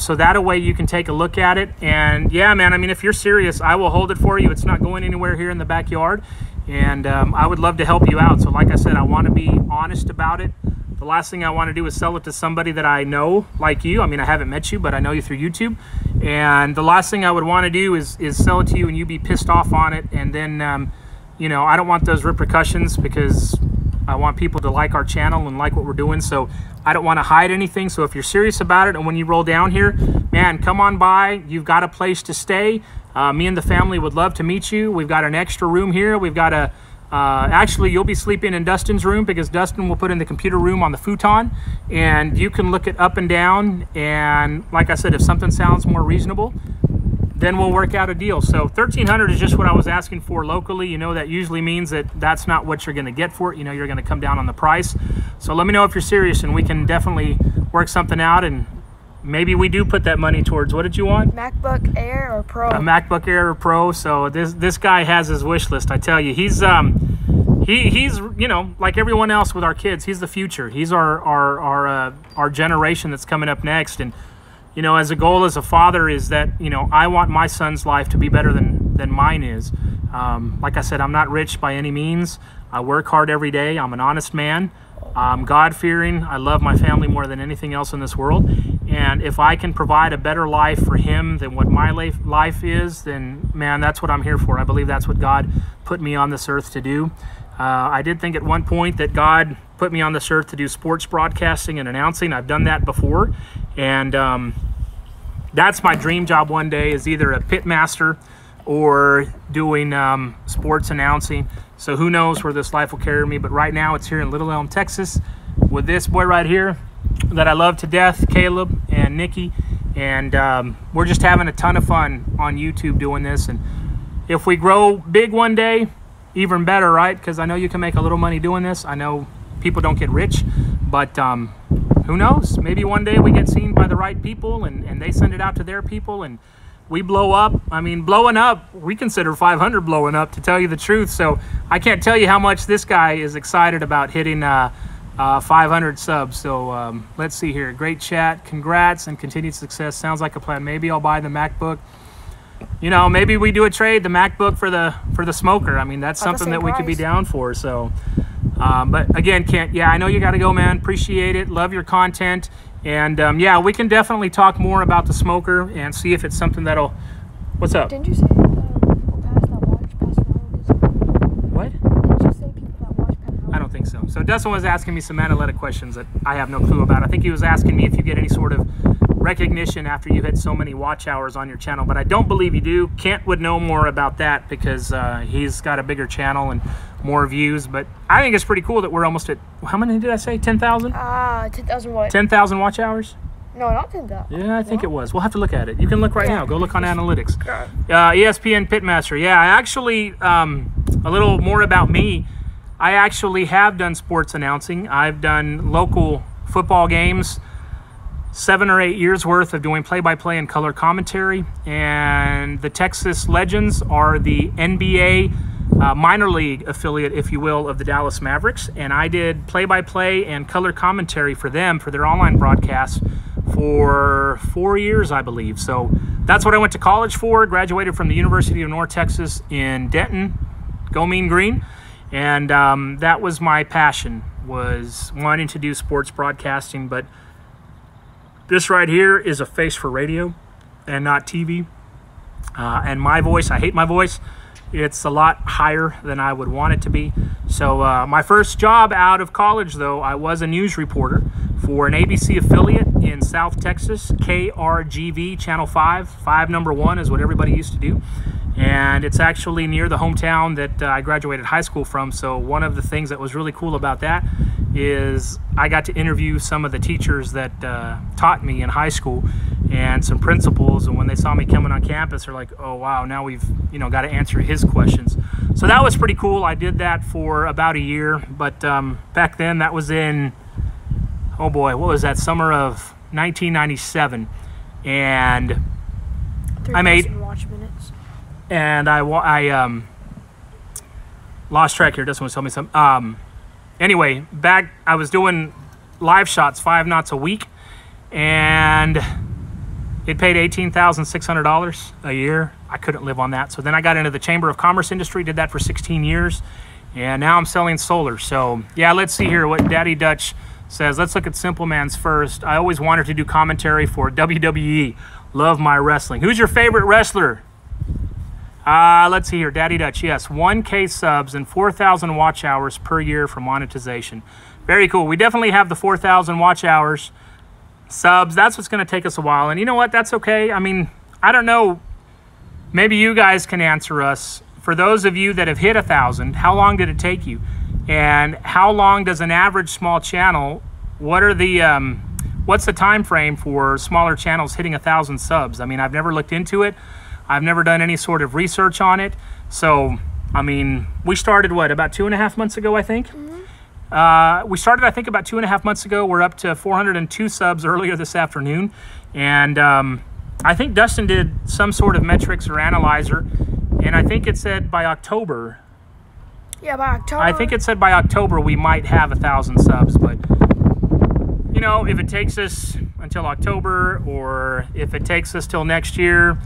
So that way you can take a look at it. And yeah, man, I mean, if you're serious, I will hold it for you. It's not going anywhere here in the backyard. And I would love to help you out. So like I said, I want to be honest about it. The last thing I want to do is sell it to somebody that I know, like you. I mean, I haven't met you, but I know you through YouTube. And the last thing I would want to do is sell it to you and you be pissed off on it. And then, you know, I don't want those repercussions, because I want people to like our channel and like what we're doing. So I don't want to hide anything. So if you're serious about it, and when you roll down here, man, come on by. You've got a place to stay. Me and the family would love to meet you. We've got an extra room here. We've got a, actually, you'll be sleeping in Dustin's room, because Dustin will put in the computer room on the futon, and you can look it up and down. And like I said, if something sounds more reasonable, then we'll work out a deal. So $1,300 is just what I was asking for locally. You know, that usually means that that's not what you're going to get for it. You know, you're going to come down on the price. So let me know if you're serious, and we can definitely work something out. And maybe we do put that money towards, what did you want? MacBook Air or Pro? A MacBook Air or Pro. So this guy has his wish list. I tell you, he's he's, you know, like everyone else with our kids, he's the future. He's our generation that's coming up next. And, you know, as a goal as a father is that, you know, I want my son's life to be better than mine is. Like I said, I'm not rich by any means. I work hard every day. I'm an honest man. I'm God-fearing. I love my family more than anything else in this world. And if I can provide a better life for him than what my life is, then, man, that's what I'm here for. I believe that's what God put me on this earth to do. I did think at one point that God put me on this earth to do sports broadcasting and announcing. I've done that before. And that's my dream job one day, is either a pit master or doing sports announcing. So who knows where this life will carry me. But right now it's here in Little Elm, Texas, with this boy right here that I love to death, Caleb and Nikki. And we're just having a ton of fun on YouTube doing this. And if we grow big one day, even better, right? Because I know you can make a little money doing this. I know people don't get rich, but who knows? Maybe one day we get seen by the right people and they send it out to their people and we blow up. I mean, blowing up, we consider 500 blowing up, to tell you the truth. So I can't tell you how much this guy is excited about hitting 500 subs. So let's see here. Great chat. Congrats and continued success. Sounds like a plan. Maybe I'll buy the MacBook. You know, maybe we do a trade, the MacBook for the smoker. I mean, that's something that we could be down for. So, but again, Kent, yeah, I know you got to go, man. Appreciate it. Love your content. And yeah, we can definitely talk more about the smoker and see if it's something that'll... What's up? Didn't you say people pass that watch past an hour? What? Didn't you say people that watch past an hour? I don't think so. So Dustin was asking me some analytic questions that I have no clue about. I think he was asking me if you get any sort of recognition after you hit so many watch hours on your channel, but I don't believe you do. Kent would know more about that because he's got a bigger channel and more views. But I think it's pretty cool that we're almost at, how many did I say? 10,000? 10,000 what? 10,000 watch hours? No, not 10,000. Yeah, I think it was. We'll have to look at it. You can look right now. Go look on analytics. ESPN Pitmaster. Yeah, I actually, a little more about me. I actually have done sports announcing. I've done local football games, 7 or 8 years worth of doing play-by-play and color commentary. And the Texas Legends are the NBA minor league affiliate, if you will, of the Dallas Mavericks. And I did play-by-play and color commentary for them for their online broadcasts for 4 years, I believe. So that's what I went to college for. Graduated from the University of North Texas in Denton. Go Mean Green. And that was my passion, was wanting to do sports broadcasting. But this right here is a face for radio and not TV. And my voice, I hate my voice. It's a lot higher than I would want it to be. So my first job out of college, though, I was a news reporter for an ABC affiliate in South Texas, KRGV, Channel 5. 5 number 1 is what everybody used to do. And it's actually near the hometown that I graduated high school from. So one of the things that was really cool about that is I got to interview some of the teachers that taught me in high school and some principals. And when they saw me coming on campus, they're like, oh, wow, now we've, you know, got to answer his questions. So that was pretty cool. I did that for about a year. But back then, that was in, oh boy, what was that, summer of 1997. And I made... watch minutes. And I lost track here. Doesn't want to tell me something. Anyway, back I was doing live shots 5 knots a week, and it paid $18,600 a year. I couldn't live on that. So then I got into the Chamber of Commerce industry, did that for 16 years, and now I'm selling solar. So yeah, let's see here what Daddy Dutch says. Let's look at Simple Man's first. I always wanted to do commentary for WWE. Love my wrestling. Who's your favorite wrestler? Let's see here. Daddy Dutch, yes. 1K subs and 4,000 watch hours per year for monetization. Very cool. We definitely have the 4,000 watch hours. Subs, that's what's going to take us a while. And you know what? That's okay. I mean, I don't know. Maybe you guys can answer us. For those of you that have hit 1,000, how long did it take you? And how long does an average small channel, what are the, what's the time frame for smaller channels hitting 1,000 subs? I mean, I've never looked into it. I've never done any sort of research on it. So, I mean, we started, what, about 2.5 months ago, I think? Mm-hmm. We started, I think, about 2.5 months ago. We're up to 402 subs earlier this afternoon. And I think Dustin did some sort of metrics or analyzer. And I think it said by October, Yeah, by October. I think it said by October we might have 1,000 subs, but you know, if it takes us until October or if it takes us till next year,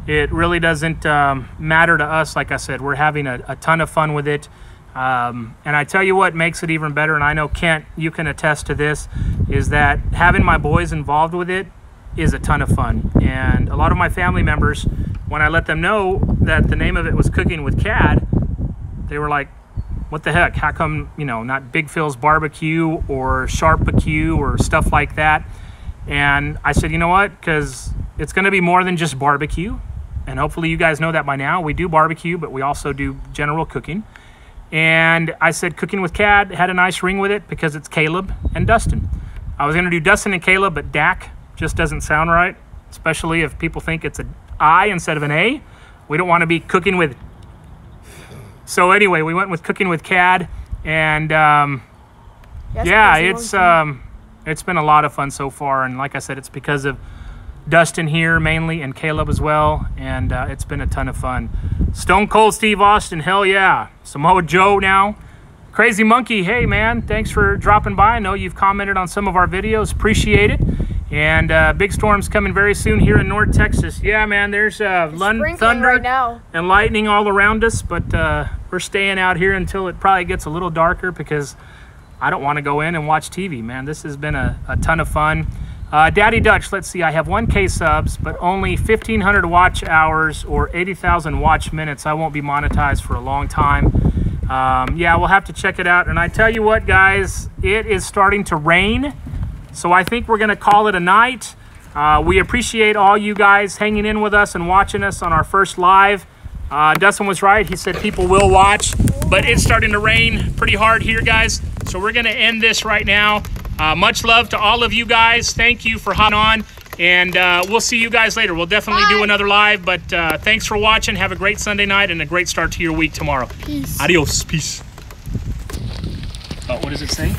it really doesn't matter to us. Like I said, we're having a ton of fun with it. And I tell you what makes it even better, and I know Kent, you can attest to this, is that having my boys involved with it is a ton of fun. And a lot of my family members, when I let them know that the name of it was Cooking with CAD, they were like, what the heck, how come, you know, not Big Phil's Barbecue or Sharp-BQ or stuff like that? And I said, you know what, because it's going to be more than just barbecue, and hopefully you guys know that by now. We do barbecue, but we also do general cooking. And I said Cooking with CAD had a nice ring with it because it's Caleb and Dustin. I was going to do Dustin and Caleb, but Dak just doesn't sound right, especially if people think it's an I instead of an A. We don't want to be cooking with. So anyway, we went with Cooking with CAD, and yeah, it's been a lot of fun so far. And like I said, it's because of Dustin here mainly and Caleb as well, and it's been a ton of fun. Stone Cold Steve Austin, hell yeah. Samoa Joe now. Crazy Monkey, hey man, thanks for dropping by. I know you've commented on some of our videos, appreciate it. And big storms coming very soon here in North Texas. Yeah man, there's thunder right now and lightning all around us, but we're staying out here until it probably gets a little darker because I don't want to go in and watch TV, man. This has been a ton of fun. Daddy Dutch, let's see, I have 1K subs, but only 1,500 watch hours or 80,000 watch minutes. I won't be monetized for a long time. Yeah, we'll have to check it out. And I tell you what, guys, it is starting to rain, so I think we're going to call it a night. We appreciate all you guys hanging in with us and watching us on our first live. Dustin was right. He said people will watch, but it's starting to rain pretty hard here, guys. So we're going to end this right now. Much love to all of you guys. Thank you for hopping on, and we'll see you guys later. We'll definitely do another live, but thanks for watching. Have a great Sunday night and a great start to your week tomorrow. Peace. Adios. Peace. Oh, what does it say?